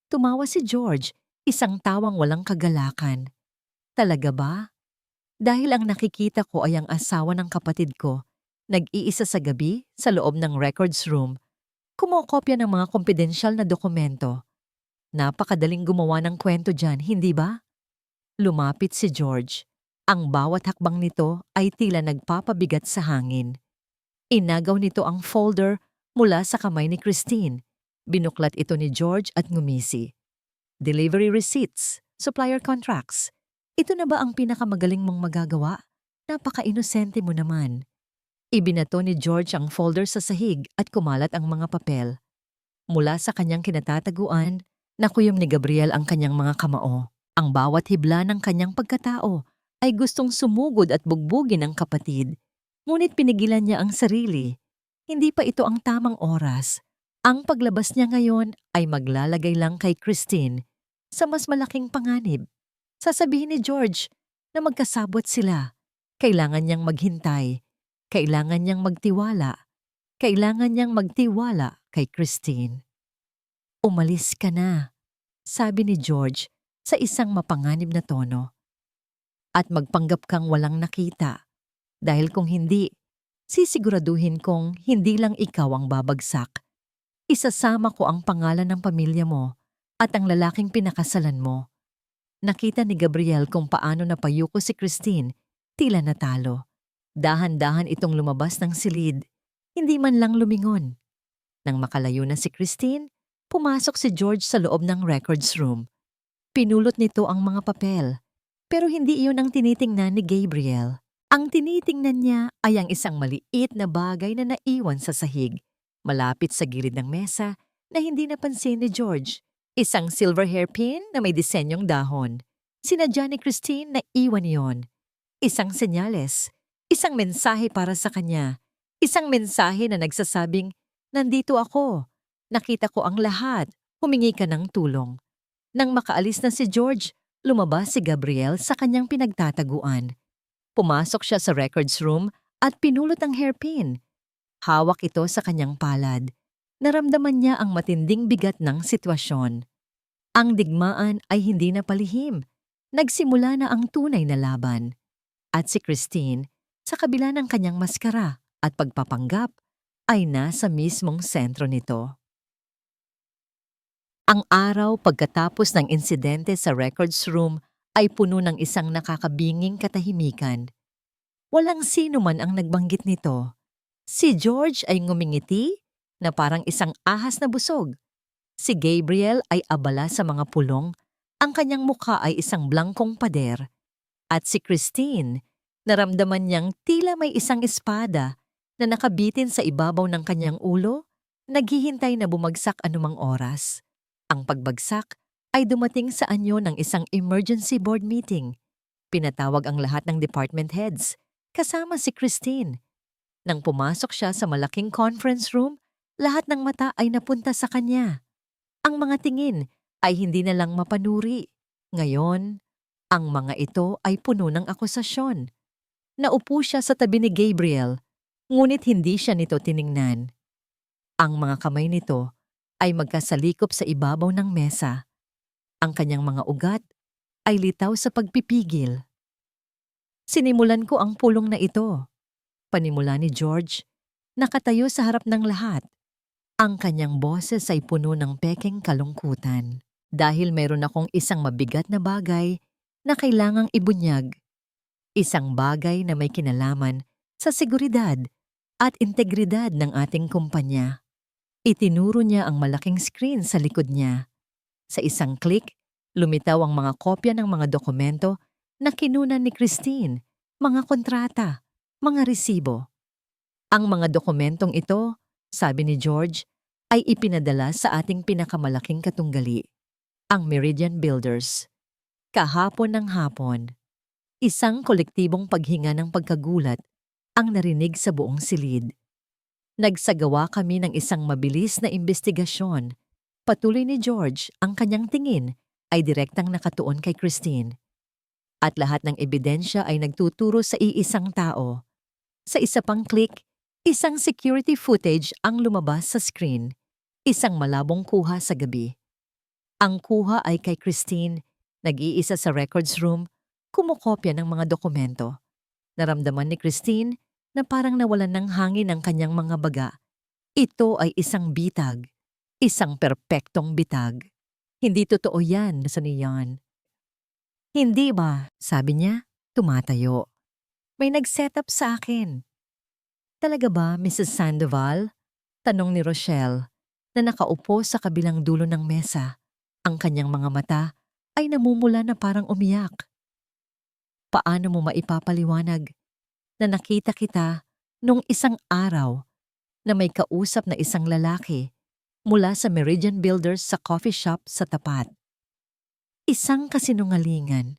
Tumawa si George, isang tawang walang kagalakan. "Talaga ba? Dahil ang nakikita ko ay ang asawa ng kapatid ko, nag-iisa sa gabi sa loob ng records room, kumokopya ng mga kompidensyal na dokumento. Napakadaling gumawa ng kwento dyan, hindi ba?" Lumapit si George. Ang bawat hakbang nito ay tila nagpapabigat sa hangin. Inagaw nito ang folder mula sa kamay ni Christine. Binuklat ito ni George at ngumisi. "Delivery receipts, supplier contracts. Ito na ba ang pinakamagaling mong magagawa? Napaka-inosente mo naman." Ibinato ni George ang folder sa sahig at kumalat ang mga papel. Mula sa kanyang kinatataguan, nakuyom ni Gabriel ang kanyang mga kamao. Ang bawat hibla ng kanyang pagkatao ay gustong sumugod at bugbugin ang kapatid. Ngunit pinigilan niya ang sarili. Hindi pa ito ang tamang oras. Ang paglabas niya ngayon ay maglalagay lang kay Christine sa mas malaking panganib. Sasabihin ni George na magkasabot sila. Kailangan niyang maghintay. Kailangan niyang magtiwala. Kailangan niyang magtiwala kay Christine. "Umalis ka na," sabi ni George sa isang mapanganib na tono. "At magpanggap kang walang nakita. Dahil kung hindi, sisiguraduhin kong hindi lang ikaw ang babagsak. Isasama ko ang pangalan ng pamilya mo at ang lalaking pinakasalan mo." Nakita ni Gabriel kung paano napayuko si Christine, tila natalo. Dahan-dahan itong lumabas ng silid, hindi man lang lumingon. Nang makalayo na si Christine, pumasok si George sa loob ng records room. Pinulot nito ang mga papel, pero hindi iyon ang tinitingnan ni Gabriel. Ang tinitingnan niya ay ang isang maliit na bagay na naiwan sa sahig, malapit sa gilid ng mesa na hindi napansin ni George. Isang silver hairpin na may disenyong dahon. Sinadya ni Christine na iwan iyon. Isang senyales, isang mensahe para sa kanya. Isang mensahe na nagsasabing, "Nandito ako. Nakita ko ang lahat. Humingi ka ng tulong." Nang makaalis na si George, lumabas si Gabriel sa kanyang pinagtataguan. Pumasok siya sa records room at pinulot ang hairpin. Hawak ito sa kanyang palad. Naramdaman niya ang matinding bigat ng sitwasyon. Ang digmaan ay hindi na palihim. Nagsimula na ang tunay na laban. At si Christine, sa kabila ng kanyang maskara at pagpapanggap, ay nasa mismong sentro nito. Ang araw pagkatapos ng insidente sa records room ay puno ng isang nakakabinging katahimikan. Walang sino man ang nagbanggit nito. Si George ay ngumingiti na parang isang ahas na busog. Si Gabriel ay abala sa mga pulong, ang kanyang mukha ay isang blangkong pader. At si Christine, naramdaman niyang tila may isang espada na nakabitin sa ibabaw ng kanyang ulo, naghihintay na bumagsak anumang oras. Ang pagbagsak ay dumating sa anyo ng isang emergency board meeting. Pinatawag ang lahat ng department heads, kasama si Christine. Nang pumasok siya sa malaking conference room, lahat ng mata ay napunta sa kanya. Ang mga tingin ay hindi na lang mapanuri. Ngayon, ang mga ito ay puno ng akusasyon. Naupo siya sa tabi ni Gabriel, ngunit hindi siya nito tiningnan. Ang mga kamay nito ay magkasalikop sa ibabaw ng mesa. Ang kanyang mga ugat ay litaw sa pagpipigil. Sinimulan ko ang pulong na ito. Panimula ni George, nakatayo sa harap ng lahat. Ang kanyang boses ay puno ng pekeng kalungkutan dahil mayroon akong isang mabigat na bagay na kailangang ibunyag. Isang bagay na may kinalaman sa seguridad at integridad ng ating kumpanya. Itinuro niya ang malaking screen sa likod niya. Sa isang click, lumitaw ang mga kopya ng mga dokumento na kinunan ni Christine, mga kontrata, mga resibo. Ang mga dokumentong ito, sabi ni George, ay ipinadala sa ating pinakamalaking katunggali, ang Meridian Builders. Kahapon ng hapon, isang kolektibong paghinga ng pagkagulat ang narinig sa buong silid. Nagsagawa kami ng isang mabilis na imbestigasyon. Patuloy ni George, ang kanyang tingin ay direktang nakatuon kay Christine. At lahat ng ebidensya ay nagtuturo sa iisang tao. Sa isa pang click, isang security footage ang lumabas sa screen. Isang malabong kuha sa gabi. Ang kuha ay kay Christine, nag-iisa sa records room, kumukopya ng mga dokumento. Naramdaman ni Christine na parang nawalan ng hangin ang kanyang mga baga. Ito ay isang bitag. Isang perpektong bitag. Hindi totoo yan, sa niyan. Hindi ba? Sabi niya, tumatayo. May nag-setup sa akin. Talaga ba, Mrs. Sandoval? Tanong ni Rochelle, na nakaupo sa kabilang dulo ng mesa. Ang kanyang mga mata ay namumula na parang umiyak. Paano mo maipapaliwanag na nakita kita nung isang araw na may kausap na isang lalaki mula sa Meridian Builders sa coffee shop sa tapat? Isang kasinungalingan.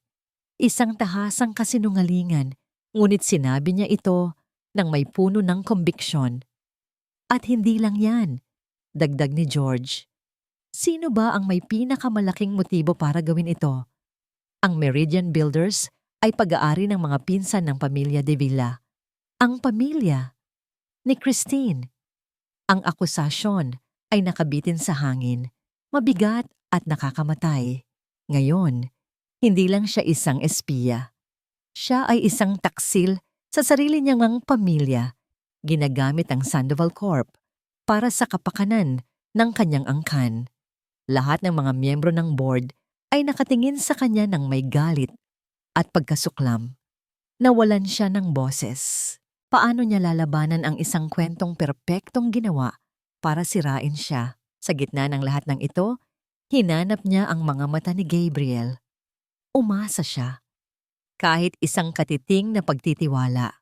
Isang tahasang kasinungalingan, ngunit sinabi niya ito nang may puno ng conviction. At hindi lang yan, dagdag ni George. Sino ba ang may pinakamalaking motibo para gawin ito? Ang Meridian Builders ay pag-aari ng mga pinsan ng pamilya De Villa. Ang pamilya ni Christine. Ang akusasyon ay nakabitin sa hangin, mabigat at nakakamatay. Ngayon, hindi lang siya isang espiya. Siya ay isang taksil sa sarili niyang pamilya. Ginagamit ang Sandoval Corp para sa kapakanan ng kanyang angkan. Lahat ng mga miyembro ng board ay nakatingin sa kanya ng may galit at pagkasuklam. Nawalan siya ng boses. Paano niya lalabanan ang isang kwentong perpektong ginawa para sirain siya? Sa gitna ng lahat ng ito, hinanap niya ang mga mata ni Gabriel. Umasa siya. Kahit isang katiting na pagtitiwala.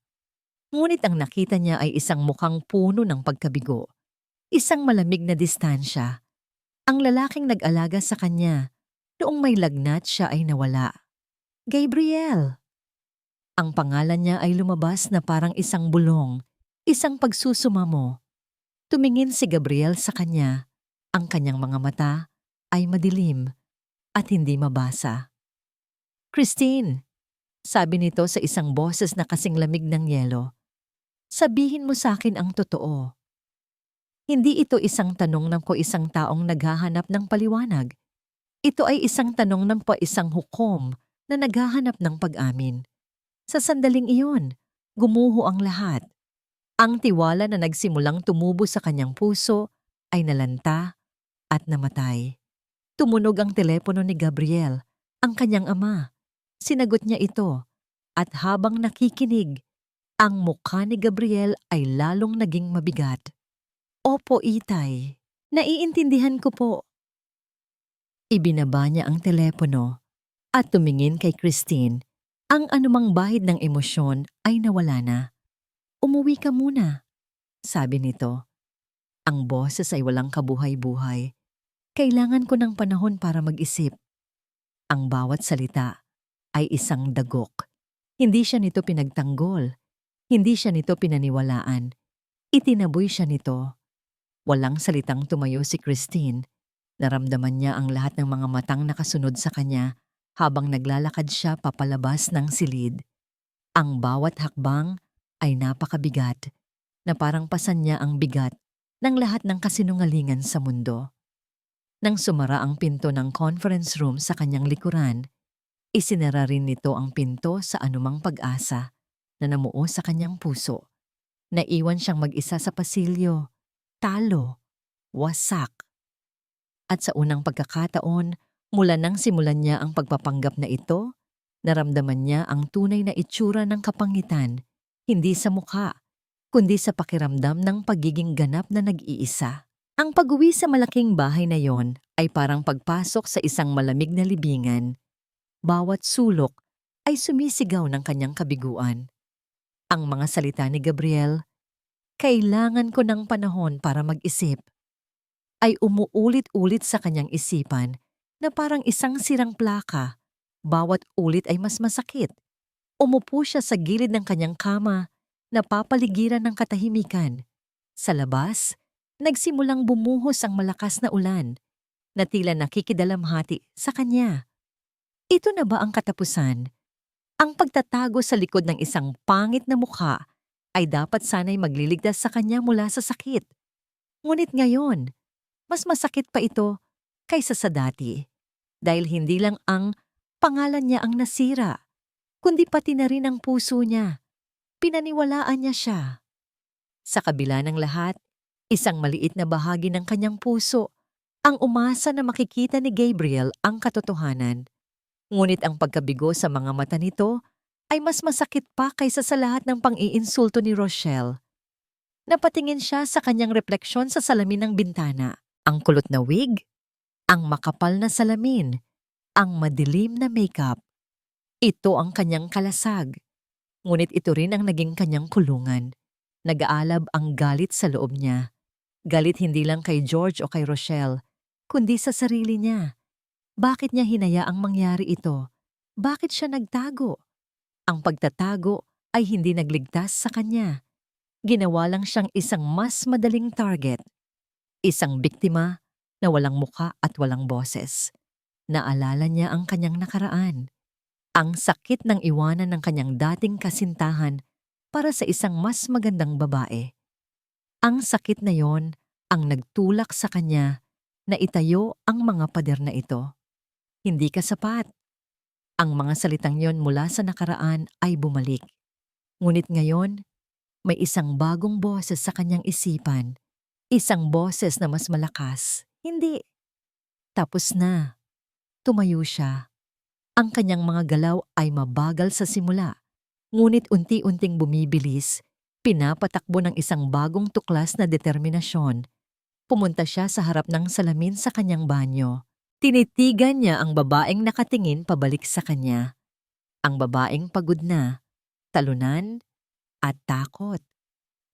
Ngunit ang nakita niya ay isang mukhang puno ng pagkabigo. Isang malamig na distansya. Ang lalaking nag-alaga sa kanya, noong may lagnat siya ay nawala. Gabriel! Ang pangalan niya ay lumabas na parang isang bulong, isang pagsusumamo. Tumingin si Gabriel sa kanya. Ang kanyang mga mata ay madilim at hindi mabasa. Christine! Sabi nito sa isang boses na kasing lamig ng yelo. Sabihin mo sa akin ang totoo. Hindi ito isang tanong ng isang taong naghahanap ng paliwanag. Ito ay isang tanong ng isang hukom na naghahanap ng pag-amin. Sa sandaling iyon, gumuho ang lahat. Ang tiwala na nagsimulang tumubo sa kanyang puso ay nalanta at namatay. Tumunog ang telepono ni Gabriel, ang kanyang ama. Sinagot niya ito, at habang nakikinig, ang mukha ni Gabriel ay lalong naging mabigat. Opo, Itay. Naiintindihan ko po. Ibinaba niya ang telepono at tumingin kay Christine. Ang anumang bahid ng emosyon ay nawala na. Umuwi ka muna, sabi nito. Ang boses ay walang kabuhay-buhay. Kailangan ko ng panahon para mag-isip. Ang bawat salita ay isang dagok. Hindi siya nito pinagtanggol. Hindi siya nito pinaniwalaan. Itinaboy siya nito. Walang salitang tumayo si Christine. Naramdaman niya ang lahat ng mga matang nakasunod sa kanya habang naglalakad siya papalabas ng silid. Ang bawat hakbang ay napakabigat, na parang pasan niya ang bigat ng lahat ng kasinungalingan sa mundo. Nang sumara ang pinto ng conference room sa kanyang likuran, Isinara rin nito ang pinto sa anumang pag-asa na namuo sa kanyang puso. Naiwan siyang mag-isa sa pasilyo, talo, wasak. At sa unang pagkakataon, mula nang simulan niya ang pagpapanggap na ito, naramdaman niya ang tunay na itsura ng kapangitan, hindi sa mukha, kundi sa pakiramdam ng pagiging ganap na nag-iisa. Ang pag-uwi sa malaking bahay na yon ay parang pagpasok sa isang malamig na libingan. Bawat sulok ay sumisigaw ng kanyang kabiguan. Ang mga salita ni Gabriel, "Kailangan ko ng panahon para mag-isip," ay umuulit-ulit sa kanyang isipan na parang isang sirang plaka. Bawat ulit ay mas masakit. Umupo siya sa gilid ng kanyang kama, napapaligiran ng katahimikan. Sa labas, nagsimulang bumuhos ang malakas na ulan na tila nakikidalamhati sa kanya. Ito na ba ang katapusan? Ang pagtatago sa likod ng isang pangit na mukha ay dapat sana'y magliligtas sa kanya mula sa sakit. Ngunit ngayon, mas masakit pa ito kaysa sa dati. Dahil hindi lang ang pangalan niya ang nasira, kundi pati na rin ang puso niya. Pinaniwalaan niya siya. Sa kabila ng lahat, isang maliit na bahagi ng kanyang puso ang umasa na makikita ni Gabriel ang katotohanan. Ngunit ang pagkabigo sa mga mata nito ay mas masakit pa kaysa sa lahat ng pang-iinsulto ni Rochelle. Napatingin siya sa kanyang refleksyon sa salamin ng bintana. Ang kulot na wig, ang makapal na salamin, ang madilim na makeup. Ito ang kanyang kalasag. Ngunit ito rin ang naging kanyang kulungan. Nag-aalab ang galit sa loob niya. Galit hindi lang kay George o kay Rochelle, kundi sa sarili niya. Bakit niya hinayaang mangyari ito? Bakit siya nagtago? Ang pagtatago ay hindi nagligtas sa kanya. Ginawa lang siyang isang mas madaling target. Isang biktima na walang muka at walang boses. Naalala niya ang kanyang nakaraan. Ang sakit ng iwanan ng kanyang dating kasintahan para sa isang mas magandang babae. Ang sakit na yon ang nagtulak sa kanya na itayo ang mga pader na ito. Hindi ka sapat. Ang mga salitang yon mula sa nakaraan ay bumalik. Ngunit ngayon, may isang bagong boses sa kanyang isipan. Isang boses na mas malakas. Hindi. Tapos na. Tumayo siya. Ang kanyang mga galaw ay mabagal sa simula. Ngunit unti-unting bumibilis, pinapatakbo ng isang bagong tuklas na determinasyon. Pumunta siya sa harap ng salamin sa kanyang banyo. Tinitigan niya ang babaeng nakatingin pabalik sa kanya. Ang babaeng pagod na, talunan, at takot.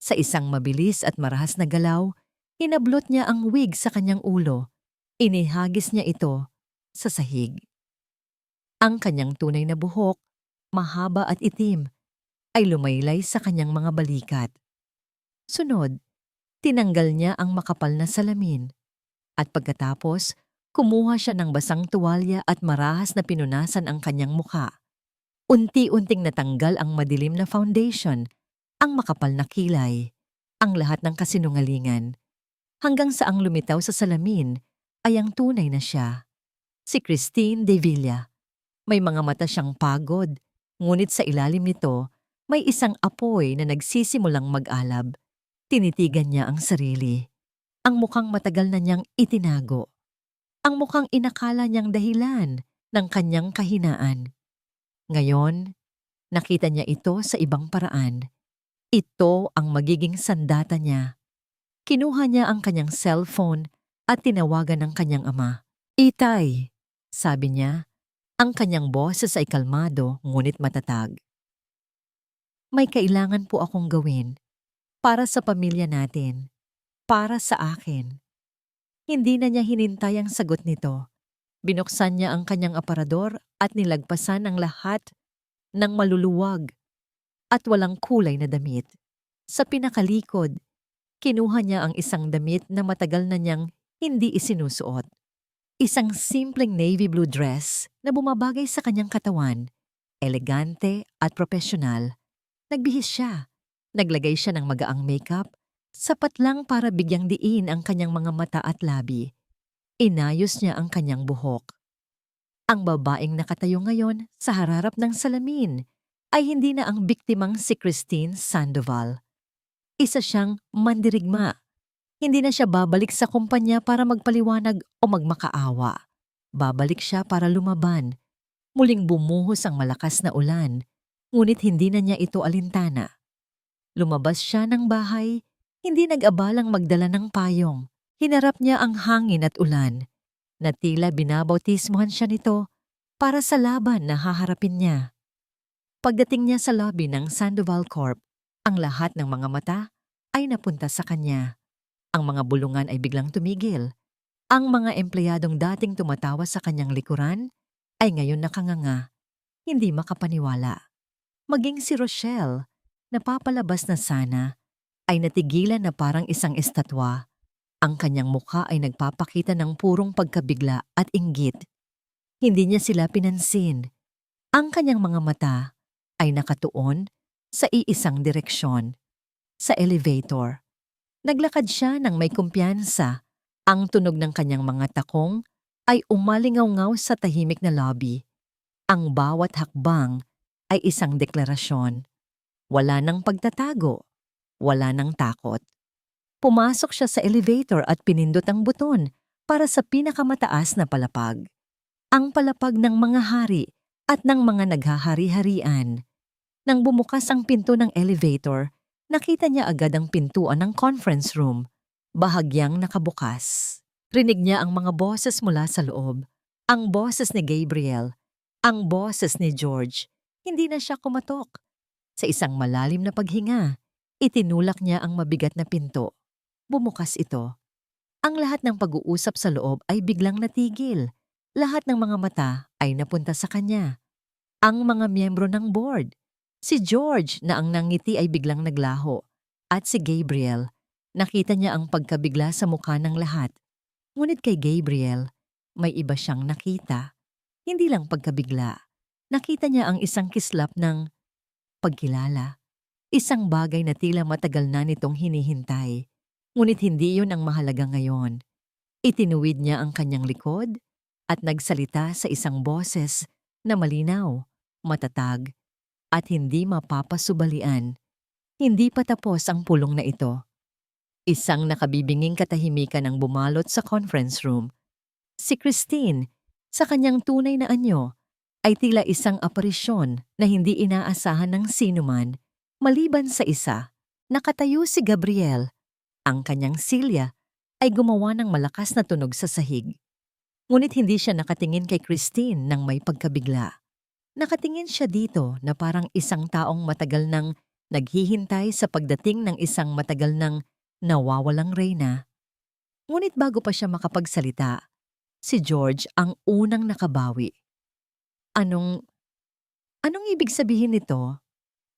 Sa isang mabilis at marahas na galaw, hinablot niya ang wig sa kanyang ulo. Inihagis niya ito sa sahig. Ang kanyang tunay na buhok, mahaba at itim, ay lumaylay sa kanyang mga balikat. Sunod, tinanggal niya ang makapal na salamin. At pagkatapos, kumuha siya ng basang tuwalya at marahas na pinunasan ang kanyang mukha. Unti-unting natanggal ang madilim na foundation, ang makapal na kilay, ang lahat ng kasinungalingan. Hanggang sa ang lumitaw sa salamin ay ang tunay na siya. Si Christine de Villa. May mga mata siyang pagod, ngunit sa ilalim nito may isang apoy na nagsisimulang mag-alab. Tinitigan niya ang sarili. Ang mukhang matagal na niyang itinago. Ang mukhang inakala niyang dahilan ng kanyang kahinaan. Ngayon, nakita niya ito sa ibang paraan. Ito ang magiging sandata niya. Kinuha niya ang kanyang cellphone at tinawagan ng kanyang ama. "Itay," sabi niya. Ang kanyang boses ay kalmado ngunit matatag. "May kailangan po akong gawin para sa pamilya natin, para sa akin." Hindi na niya hinintay ang sagot nito. Binuksan niya ang kanyang aparador at nilagpasan ang lahat ng maluluwag at walang kulay na damit. Sa pinakalikod, kinuha niya ang isang damit na matagal na niyang hindi isinusuot. Isang simpleng navy blue dress na bumabagay sa kanyang katawan, elegante at profesional. Nagbihis siya. Naglagay siya ng magaang makeup, sapat lang para bigyang diin ang kanyang mga mata at labi. Inayos niya ang kanyang buhok. Ang babaeng nakatayo ngayon sa harap ng salamin ay hindi na ang biktimang si Christine Sandoval. Isa siyang mandirigma. Hindi na siya babalik sa kumpanya para magpaliwanag o magmakaawa. Babalik siya para lumaban. Muling bumuhos ang malakas na ulan, ngunit hindi na niya ito alintana. Lumabas siya ng bahay, hindi nag-abalang magdala ng payong. Hinarap niya ang hangin at ulan, na tila binabautismohan siya nito para sa laban na haharapin niya. Pagdating niya sa lobby ng Sandoval Corp, ang lahat ng mga mata ay napunta sa kanya. Ang mga bulungan ay biglang tumigil. Ang mga empleyadong dating tumatawa sa kanyang likuran ay ngayon nakanganga, hindi makapaniwala. Maging si Rochelle, napapalabas na sana, ay natigilan na parang isang estatwa. Ang kanyang mukha ay nagpapakita ng purong pagkabigla at inggit. Hindi niya sila pinansin. Ang kanyang mga mata ay nakatuon sa iisang direksyon, sa elevator. Naglakad siya ng may kumpiyansa. Ang tunog ng kanyang mga takong ay umalingaw-ngaw sa tahimik na lobby. Ang bawat hakbang ay isang deklarasyon. Wala nang pagtatago. Wala nang takot. Pumasok siya sa elevator at pinindot ang buton para sa pinakamataas na palapag. Ang palapag ng mga hari at ng mga naghahari-harian. Nang bumukas ang pinto ng elevator, nakita niya agad ang pintuan ng conference room, bahagyang nakabukas. Rinig niya ang mga boses mula sa loob, ang boses ni Gabriel, ang boses ni George. Hindi na siya kumatok. Sa isang malalim na paghinga, itinulak niya ang mabigat na pinto. Bumukas ito. Ang lahat ng pag-uusap sa loob ay biglang natigil. Lahat ng mga mata ay napunta sa kanya. Ang mga miyembro ng board. Si George na ang nangiti ay biglang naglaho. At si Gabriel, nakita niya ang pagkabigla sa mukha ng lahat. Ngunit kay Gabriel, may iba siyang nakita. Hindi lang pagkabigla. Nakita niya ang isang kislap ng pagkilala. Isang bagay na tila matagal na nitong hinihintay. Ngunit hindi yun ang mahalaga ngayon. Itinuwid niya ang kanyang likod at nagsalita sa isang boses na malinaw, matatag, at hindi mapapasubalian. Hindi pa tapos ang pulong na ito. Isang nakabibinging katahimikan ang bumalot sa conference room. Si Christine, sa kanyang tunay na anyo, ay tila isang aparisyon na hindi inaasahan ng sinuman. Maliban sa isa, nakatayo si Gabriel. Ang kanyang silya ay gumawa ng malakas na tunog sa sahig. Ngunit hindi siya nakatingin kay Christine nang may pagkabigla. Nakatingin siya dito na parang isang taong matagal nang naghihintay sa pagdating ng isang matagal nang nawawalang reyna. Ngunit bago pa siya makapagsalita, si George ang unang nakabawi. Anong ibig sabihin nito?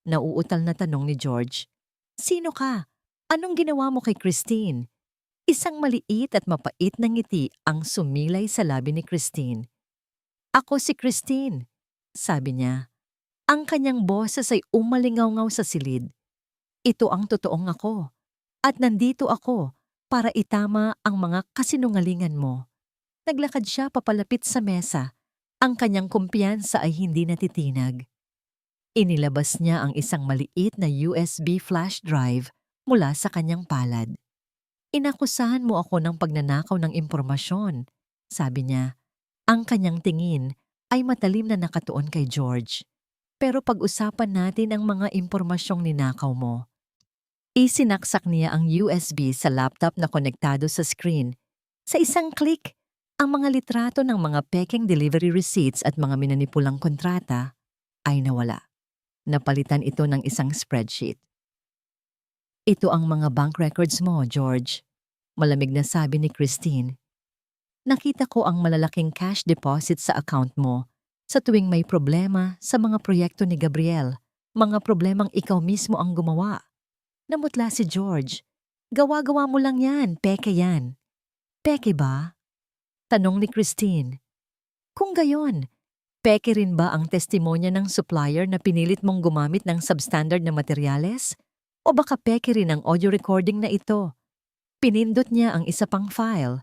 Nauutal na tanong ni George. Sino ka? Anong ginawa mo kay Christine? Isang maliit at mapait na ngiti ang sumilay sa labi ni Christine. Ako si Christine, sabi niya. Ang kanyang boses ay umalingaw-ngaw sa silid. Ito ang totoong ako, at nandito ako para itama ang mga kasinungalingan mo. Naglakad siya papalapit sa mesa. Ang kanyang kumpiyansa ay hindi natitinag. Inilabas niya ang isang maliit na USB flash drive mula sa kanyang palad. Inakusahan mo ako ng pagnanakaw ng impormasyon, sabi niya. Ang kanyang tingin ay matalim na nakatuon kay George. Pero pag-usapan natin ang mga impormasyong ninakaw mo. Isinaksak niya ang USB sa laptop na konektado sa screen. Sa isang click, ang mga litrato ng mga peking delivery receipts at mga minanipulang kontrata ay nawala. Napalitan ito ng isang spreadsheet. Ito ang mga bank records mo, George. Malamig na sabi ni Christine. Nakita ko ang malalaking cash deposit sa account mo sa tuwing may problema sa mga proyekto ni Gabriel. Mga problemang ikaw mismo ang gumawa. Namutla si George. Gawa-gawa mo lang yan, peke yan. Peke ba? Tanong ni Christine. Kung gayon, peke rin ba ang testimonya ng supplier na pinilit mong gumamit ng substandard na materyales? O baka peke rin ang audio recording na ito? Pinindot niya ang isa pang file.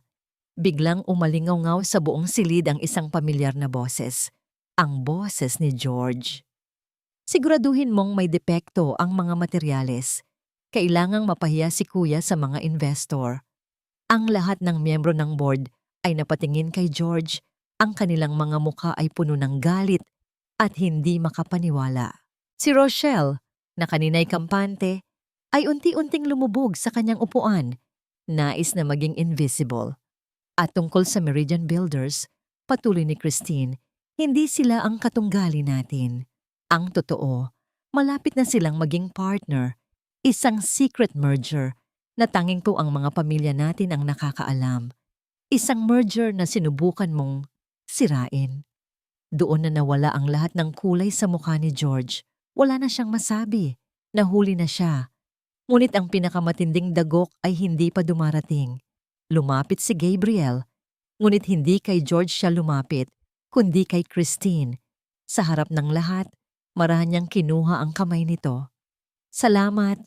Biglang umalingaw sa buong silid ang isang pamilyar na boses. Ang boses ni George. Siguraduhin mong may depekto ang mga materyales. Kailangang mapahiya si kuya sa mga investor. Ang lahat ng miyembro ng board ay napatingin kay George. Ang kanilang mga mukha ay puno ng galit at hindi makapaniwala. Si Rochelle, na kanina'y kampante, ay unti-unting lumubog sa kanyang upuan. Nais na maging invisible. At tungkol sa Meridian Builders, patuloy ni Christine, hindi sila ang katunggali natin. Ang totoo, malapit na silang maging partner, isang secret merger na tanging po ang mga pamilya natin ang nakakaalam. Isang merger na sinubukan mong sirain. Doon na nawala ang lahat ng kulay sa mukha ni George. Wala na siyang masabi. Nahuli na siya. Ngunit ang pinakamatinding dagok ay hindi pa dumarating. Lumapit si Gabriel, ngunit hindi kay George siya lumapit, kundi kay Christine. Sa harap ng lahat, marahan niyang kinuha ang kamay nito. Salamat,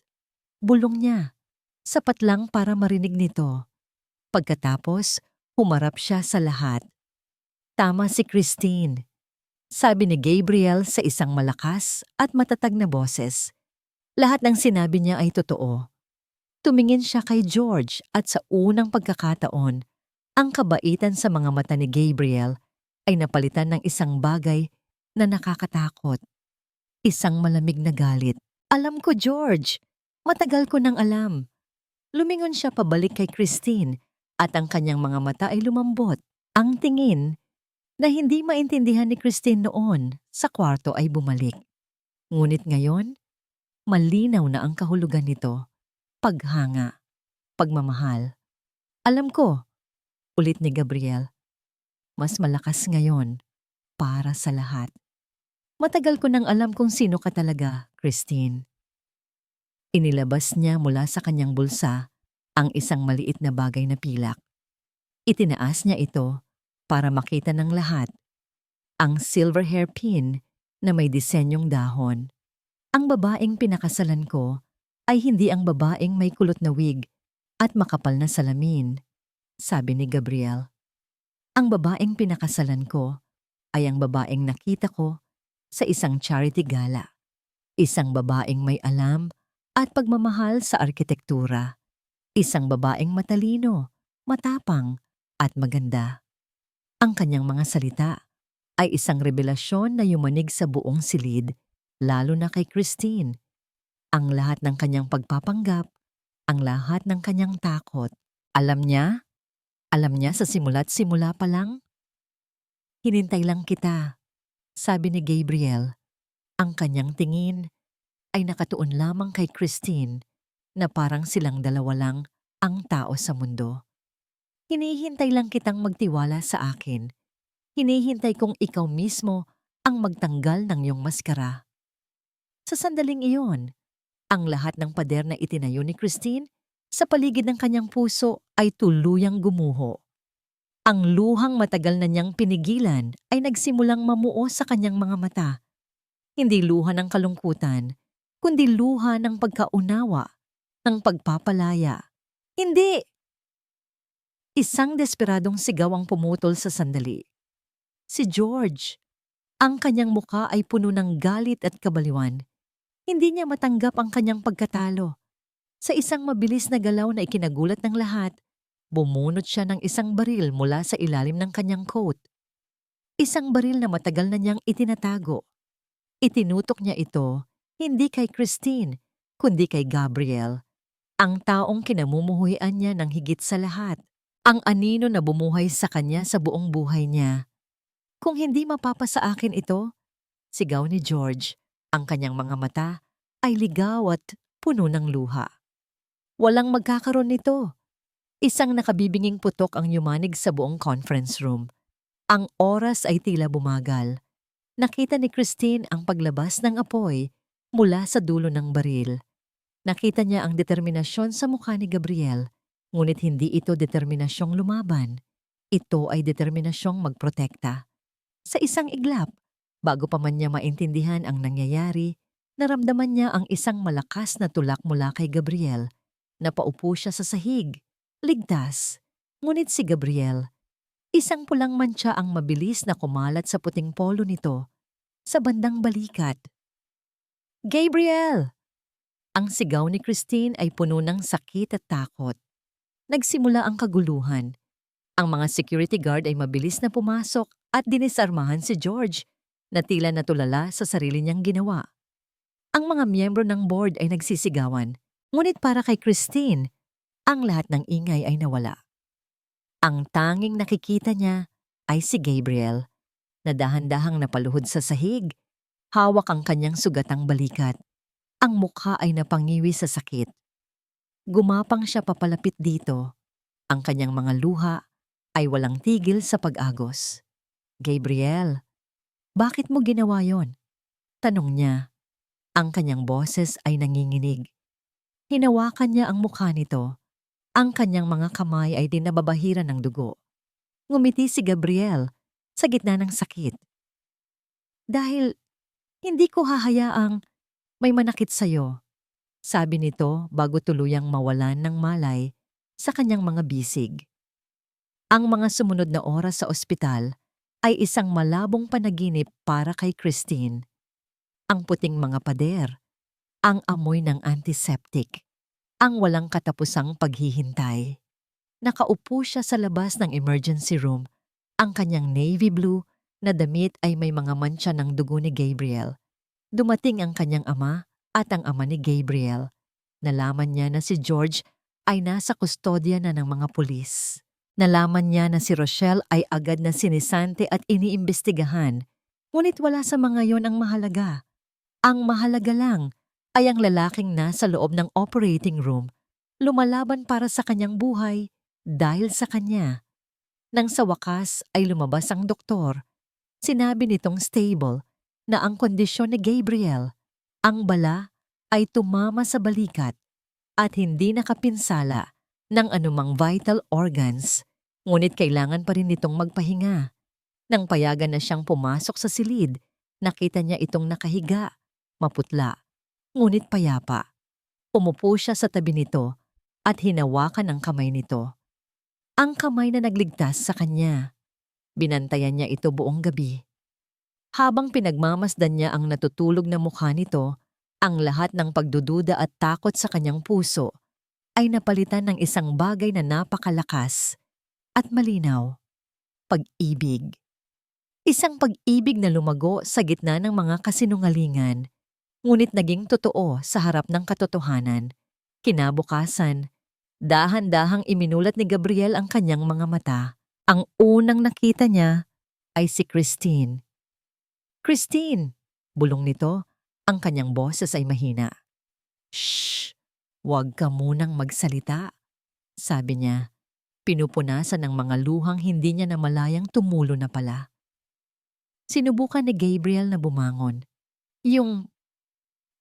bulong niya. Sapat lang para marinig nito. Pagkatapos, humarap siya sa lahat. Tama si Christine, sabi ni Gabriel sa isang malakas at matatag na boses. Lahat ng sinabi niya ay totoo. Tumingin siya kay George at sa unang pagkakataon, ang kabaitan sa mga mata ni Gabriel ay napalitan ng isang bagay na nakakatakot. Isang malamig na galit. Alam ko, George. Matagal ko nang alam. Lumingon siya pabalik kay Christine at ang kanyang mga mata ay lumambot. Ang tingin na hindi maintindihan ni Christine noon sa kwarto ay bumalik. Ngunit ngayon, malinaw na ang kahulugan nito. Paghanga, pagmamahal. Alam ko, ulit ni Gabriel, mas malakas ngayon para sa lahat. Matagal ko nang alam kung sino ka talaga, Christine. Inilabas niya mula sa kanyang bulsa ang isang maliit na bagay na pilak. Itinaas niya ito para makita ng lahat. Ang silver hairpin na may disenyong dahon. Ang babaeng pinakasalan ko ay hindi ang babaeng may kulot na wig at makapal na salamin, sabi ni Gabriel. Ang babaeng pinakasalan ko ay ang babaeng nakita ko sa isang charity gala. Isang babaeng may alam at pagmamahal sa arkitektura. Isang babaeng matalino, matapang at maganda. Ang kanyang mga salita ay isang revelasyon na yumanig sa buong silid, lalo na kay Christine. Ang lahat ng kanyang pagpapanggap, ang lahat ng kanyang takot. Alam niya sa simula't simula pa lang. Hinintay lang kita, sabi ni Gabriel. Ang kanyang tingin ay nakatuon lamang kay Christine na parang silang dalawa lang ang tao sa mundo. Hinihintay lang kitang magtiwala sa akin. Hinihintay kong ikaw mismo ang magtanggal ng iyong maskara. Sa sandaling iyon, ang lahat ng pader na itinayo ni Christine sa paligid ng kanyang puso ay tuluyang gumuho. Ang luhang matagal na niyang pinigilan ay nagsimulang mamuo sa kanyang mga mata. Hindi luha ng kalungkutan, kundi luha ng pagkaunawa, ng pagpapalaya. Hindi! Isang desperadong sigaw ang pumutol sa sandali. Si George. Ang kanyang mukha ay puno ng galit at kabaliwan. Hindi niya matanggap ang kanyang pagkatalo. Sa isang mabilis na galaw na ikinagulat ng lahat, bumunot siya ng isang baril mula sa ilalim ng kanyang coat. Isang baril na matagal na niyang itinatago. Itinutok niya ito, hindi kay Christine, kundi kay Gabriel. Ang taong kinamumuhuyan niya ng higit sa lahat. Ang anino na bumuhay sa kanya sa buong buhay niya. Kung hindi mapapasa akin ito, sigaw ni George, ang kanyang mga mata ay ligaw at puno ng luha. Walang magkakaroon nito. Isang nakabibinging putok ang yumanig sa buong conference room. Ang oras ay tila bumagal. Nakita ni Christine ang paglabas ng apoy mula sa dulo ng baril. Nakita niya ang determinasyon sa mukha ni Gabriel, ngunit hindi ito determinasyong lumaban. Ito ay determinasyong magprotekta. Sa isang iglap, bago pa man niya maintindihan ang nangyayari, naramdaman niya ang isang malakas na tulak mula kay Gabriel. Napaupo siya sa sahig, ligtas. Ngunit si Gabriel, isang pulang mantsa ang mabilis na kumalat sa puting polo nito sa bandang balikat. Gabriel! Ang sigaw ni Christine ay puno ng sakit at takot. Nagsimula ang kaguluhan. Ang mga security guard ay mabilis na pumasok at dinisarmahan si George na tila natulala sa sarili niyang ginawa. Ang mga miyembro ng board ay nagsisigawan, ngunit para kay Christine, ang lahat ng ingay ay nawala. Ang tanging nakikita niya ay si Gabriel, na dahan-dahang napaluhod sa sahig, hawak ang kanyang sugatang balikat. Ang mukha ay napangiwi sa sakit. Gumapang siya papalapit dito. Ang kanyang mga luha ay walang tigil sa pag-agos. Gabriel, bakit mo ginawa yon? Tanong niya. Ang kanyang boses ay nanginginig. Hinawakan niya ang mukha nito. Ang kanyang mga kamay ay dinababahiran ng dugo. Ngumiti si Gabriel sa gitna ng sakit. Dahil hindi ko hahayaang may manakit sa'yo, sabi nito bago tuluyang mawalan ng malay sa kanyang mga bisig. Ang mga sumunod na oras sa ospital ay isang malabong panaginip para kay Christine. Ang puting mga pader, ang amoy ng antiseptic, ang walang katapusang paghihintay. Nakaupo siya sa labas ng emergency room. Ang kanyang navy blue na damit ay may mga mantsa ng dugo ni Gabriel. Dumating ang kanyang ama at ang ama ni Gabriel. Nalaman niya na si George ay nasa kustodya na ng mga pulis. Nalaman niya na si Rochelle ay agad na sinisante at iniimbestigahan. Ngunit wala sa mga yon ang mahalaga. Ang mahalaga lang ay ang lalaking nasa loob ng operating room, lumalaban para sa kanyang buhay dahil sa kanya. Nang sa wakas ay lumabas ang doktor, sinabi nitong stable na ang kondisyon ni Gabriel, ang bala ay tumama sa balikat at hindi nakapinsala ng anumang vital organs, ngunit kailangan pa rin nitong magpahinga. Nang payagan na siyang pumasok sa silid, nakita niya itong nakahiga, maputla, ngunit payapa. Umupo siya sa tabi nito at hinawakan ang kamay nito. Ang kamay na nagligtas sa kanya. Binantayan niya ito buong gabi. Habang pinagmamasdan niya ang natutulog na mukha nito, ang lahat ng pagdududa at takot sa kanyang puso ay napalitan ng isang bagay na napakalakas at malinaw. Pag-ibig. Isang pag-ibig na lumago sa gitna ng mga kasinungalingan, ngunit naging totoo sa harap ng katotohanan. Kinabukasan, dahan-dahang iminulat ni Gabriel ang kanyang mga mata. Ang unang nakita niya ay si Christine. Christine! Bulong nito, ang kanyang boses ay mahina. Shh! Huwag ka munang magsalita, sabi niya. Pinupunasan ng mga luhang hindi niya namalayang tumulo na pala. Sinubukan ni Gabriel na bumangon. Yung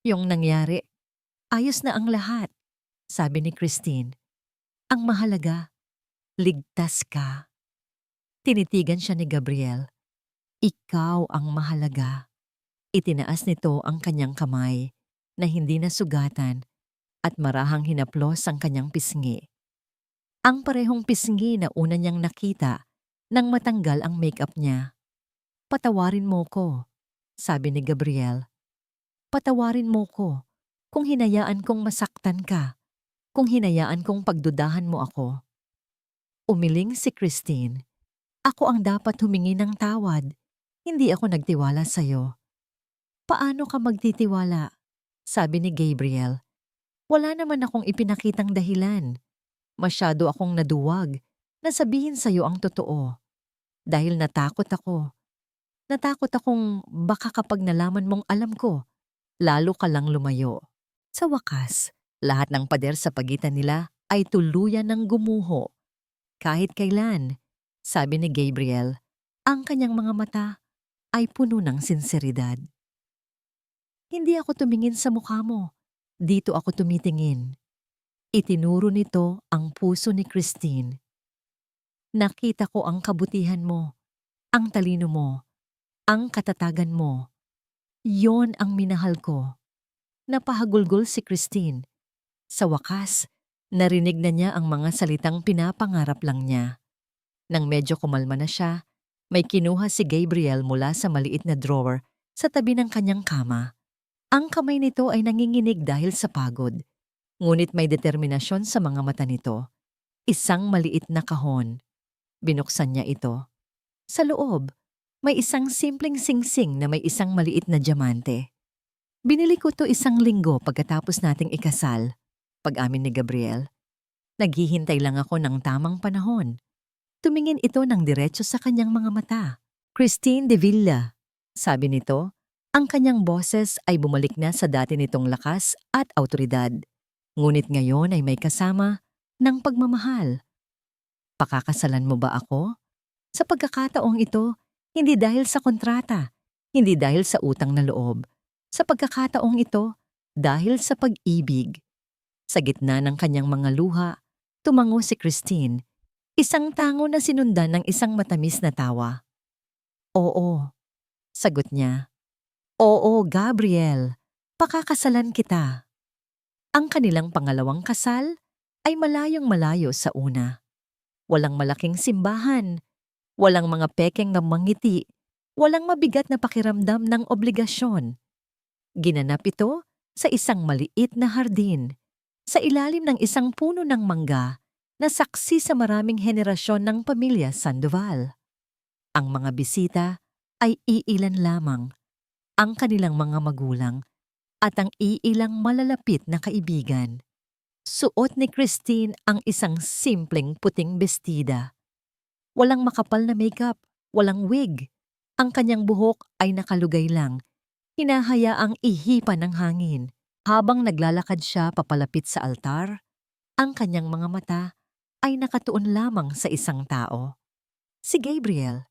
nangyari, ayos na ang lahat, sabi ni Christine. Ang mahalaga, ligtas ka. Tinitigan siya ni Gabriel. Ikaw ang mahalaga. Itinaas nito ang kanyang kamay na hindi nasugatan at marahang hinaplos ang kanyang pisngi. Ang parehong pisngi na una niyang nakita nang matanggal ang makeup niya. Patawarin mo ko, sabi ni Gabriel. Patawarin mo ko kung hinayaan kong masaktan ka, kung hinayaan kong pagdudahan mo ako. Umiling si Christine. Ako ang dapat humingi ng tawad. Hindi ako nagtiwala sa'yo. Paano ka magtitiwala? Sabi ni Gabriel. Wala naman akong ipinakitang dahilan. Masyado akong naduwag na sabihin sa'yo ang totoo. Dahil natakot ako. Natakot akong baka kapag nalaman mong alam ko, lalo ka lang lumayo. Sa wakas, lahat ng pader sa pagitan nila ay tuluyan ng gumuho. Kahit kailan, sabi ni Gabriel, ang kanyang mga mata ay puno ng sinseridad. Hindi ako tumingin sa mukha mo. Dito ako tumitingin. Itinuro nito ang puso ni Christine. Nakita ko ang kabutihan mo, ang talino mo, ang katatagan mo. Yon ang minahal ko. Napahagulgol si Christine. Sa wakas, Narinig na niya ang mga salitang pinapangarap lang niya. Nang medyo kumalma na siya, may kinuha si Gabriel mula sa maliit na drawer sa tabi ng kanyang kama. Ang kamay nito ay nanginginig dahil sa pagod, ngunit may determinasyon sa mga mata nito. Isang maliit na kahon. Binuksan niya ito. Sa loob, may isang simpleng singsing na may isang maliit na diamante. Binili ko to 1 linggo pagkatapos nating ikasal. Pag-amin ni Gabriel. Naghihintay lang ako ng tamang panahon. Tumingin ito ng diretso sa kanyang mga mata. Christine de Villa, sabi nito. Ang kanyang boses ay bumalik na sa dati nitong lakas at awtoridad. Ngunit ngayon ay may kasama ng pagmamahal. Pakakasalan mo ba ako? Sa pagkakataong ito, hindi dahil sa kontrata, hindi dahil sa utang na loob. Sa pagkakataong ito, dahil sa pag-ibig. Sa gitna ng kanyang mga luha, tumango si Christine, isang tango na sinundan ng isang matamis na tawa. Oo, sagot niya. Oo, Gabriel, pakakasalan kita. Ang kanilang pangalawang kasal ay malayong malayo sa una. Walang malaking simbahan, walang mga pekeng na mangiti, walang mabigat na pakiramdam ng obligasyon. Ginanap ito sa isang maliit na hardin, sa ilalim ng isang puno ng mangga na saksi sa maraming henerasyon ng pamilya Sandoval. Ang mga bisita ay iilan lamang, ang kanilang mga magulang at ang iilang malalapit na kaibigan. Suot ni Christine ang isang simpleng puting bestida. Walang makapal na makeup, walang wig. Ang kanyang buhok ay nakalugay lang, hinahayaang ihipan ng hangin. Habang naglalakad siya papalapit sa altar, ang kanyang mga mata ay nakatuon lamang sa isang tao. Si Gabriel.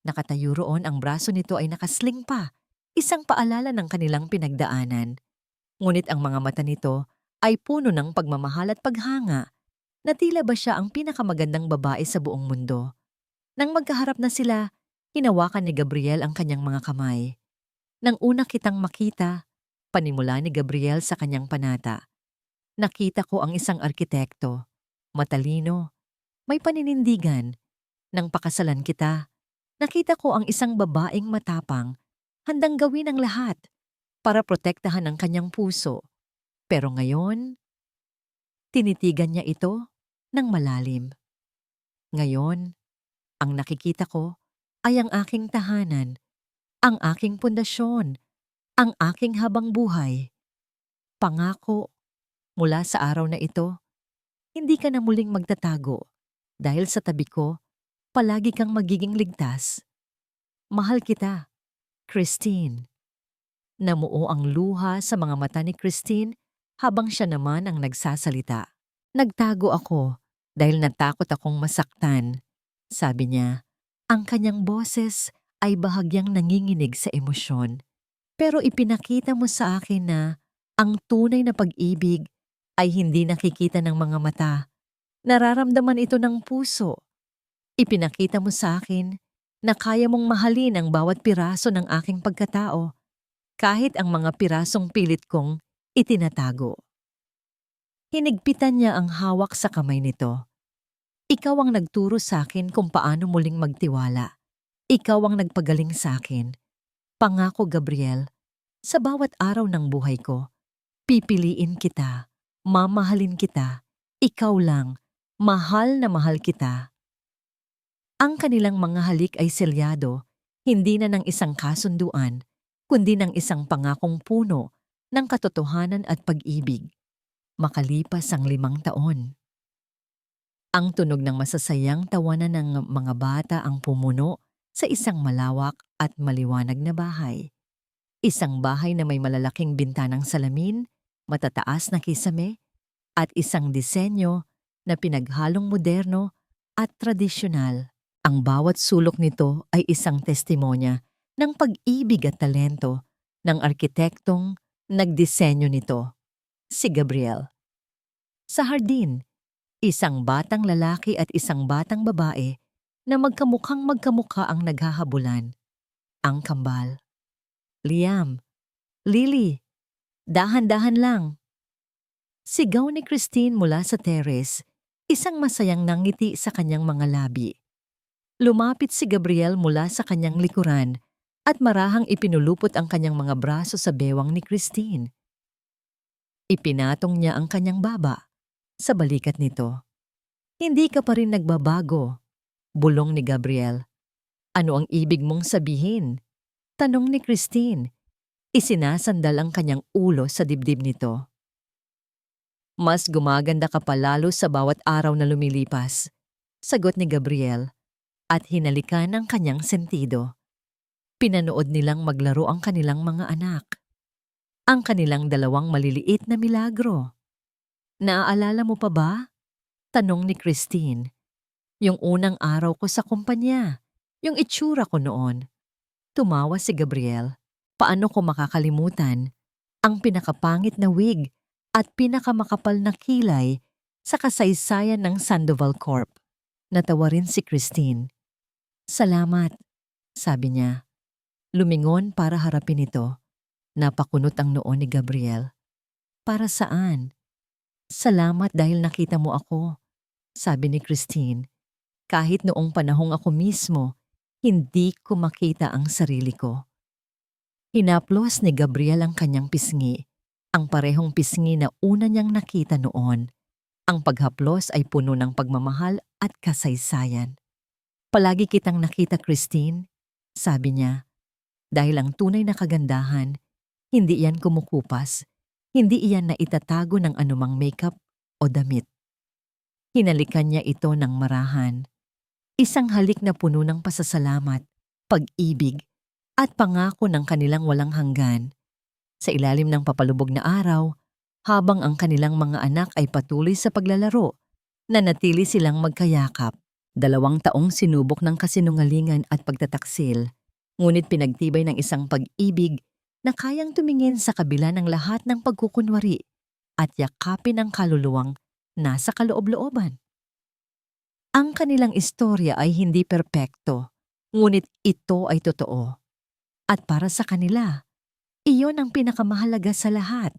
Nakatayo roon, ang braso nito ay nakasling pa, isang paalala ng kanilang pinagdaanan. Ngunit ang mga mata nito ay puno ng pagmamahal at paghanga, na tila ba siya ang pinakamagandang babae sa buong mundo. Nang magkaharap na sila, hinawakan ni Gabriel ang kanyang mga kamay. Nang una kitang makita, panimula ni Gabriel sa kanyang panata. Nakita ko ang isang arkitekto, matalino, may paninindigan. Nang pakasalan kita, nakita ko ang isang babaeng matapang, handang gawin ang lahat para protektahan ang kanyang puso. Pero ngayon, tinitigan niya ito ng malalim. Ngayon, ang nakikita ko ay ang aking tahanan, ang aking pundasyon, ang aking habang buhay. Pangako, mula sa araw na ito, hindi ka na muling magtatago dahil sa tabi ko, palagi kang magiging ligtas. Mahal kita, Christine. Namuo ang luha sa mga mata ni Christine habang siya naman ang nagsasalita. Nagtago ako dahil natakot akong masaktan. Sabi niya, ang kanyang boses ay bahagyang nanginginig sa emosyon. Pero ipinakita mo sa akin na ang tunay na pag-ibig ay hindi nakikita ng mga mata. Nararamdaman ito ng puso. Ipinakita mo sa akin na kaya mong mahalin ang bawat piraso ng aking pagkatao, kahit ang mga pirasong pilit kong itinatago. Hinigpitan niya ang hawak sa kamay nito. Ikaw ang nagturo sa akin kung paano muling magtiwala. Ikaw ang nagpagaling sa akin. Pangako, Gabriel, sa bawat araw ng buhay ko, pipiliin kita, mamahalin kita, ikaw lang, mahal na mahal kita. Ang kanilang mga halik ay selyado, hindi na ng isang kasunduan, kundi ng isang pangakong puno ng katotohanan at pag-ibig. Makalipas ang 5 taon. Ang tunog ng masasayang tawanan ng mga bata ang pumuno sa isang malawak at maliwanag na bahay. Isang bahay na may malalaking bintanang salamin, matataas na kisame, at isang disenyo na pinaghalong moderno at tradisyonal. Ang bawat sulok nito ay isang testimonya ng pag-ibig at talento ng arkitektong nagdisenyo nito, si Gabriel. Sa hardin, isang batang lalaki at isang batang babae na magkamukhang magkamukha ang naghahabulan. Ang kambal. Liam, Lily, dahan-dahan lang. Sigaw ni Christine mula sa terrace, isang masayang nangiti sa kanyang mga labi. Lumapit si Gabriel mula sa kanyang likuran at marahang ipinulupot ang kanyang mga braso sa bewang ni Christine. Ipinatong niya ang kanyang baba sa balikat nito. Hindi ka pa rin nagbabago, bulong ni Gabriel. Ano ang ibig mong sabihin? Tanong ni Christine. Isinasandal ang kanyang ulo sa dibdib nito. Mas gumaganda ka pa lalo sa bawat araw na lumilipas, sagot ni Gabriel at hinalikan ang kanyang sentido. Pinanood nilang maglaro ang kanilang mga anak. Ang kanilang dalawang maliliit na milagro. Naaalala mo pa ba? Tanong ni Christine. Yung unang araw ko sa kumpanya, yung itsura ko noon. Tumawa si Gabriel. Paano ko makakalimutan ang pinakapangit na wig at pinakamakapal na kilay sa kasaysayan ng Sandoval Corp. Natawa rin si Christine. Salamat, sabi niya. Lumingon para harapin ito. Napakunot ang noo ni Gabriel. Para saan? Salamat dahil nakita mo ako, sabi ni Christine. Kahit noong panahong ako mismo, hindi ko makita ang sarili ko. Hinaplos ni Gabriel ang kanyang pisngi, ang parehong pisngi na una niyang nakita noon. Ang paghaplos ay puno ng pagmamahal at kasaysayan. Palagi kitang nakita, Christine, sabi niya. Dahil ang tunay na kagandahan, hindi iyan kumukupas, hindi iyan na itatago ng anumang makeup o damit. Hinalikan niya ito ng marahan. Isang halik na puno ng pasasalamat, pag-ibig, at pangako ng kanilang walang hanggan. Sa ilalim ng papalubog na araw, habang ang kanilang mga anak ay patuloy sa paglalaro, nanatili silang magkayakap. 2 taong sinubok ng kasinungalingan at pagtataksil, ngunit pinagtibay ng isang pag-ibig na kayang tumingin sa kabila ng lahat ng pagkukunwari at yakapin ang kaluluwang nasa kaloob-looban. Ang kanilang istorya ay hindi perpekto, ngunit ito ay totoo. At para sa kanila, iyon ang pinakamahalaga sa lahat.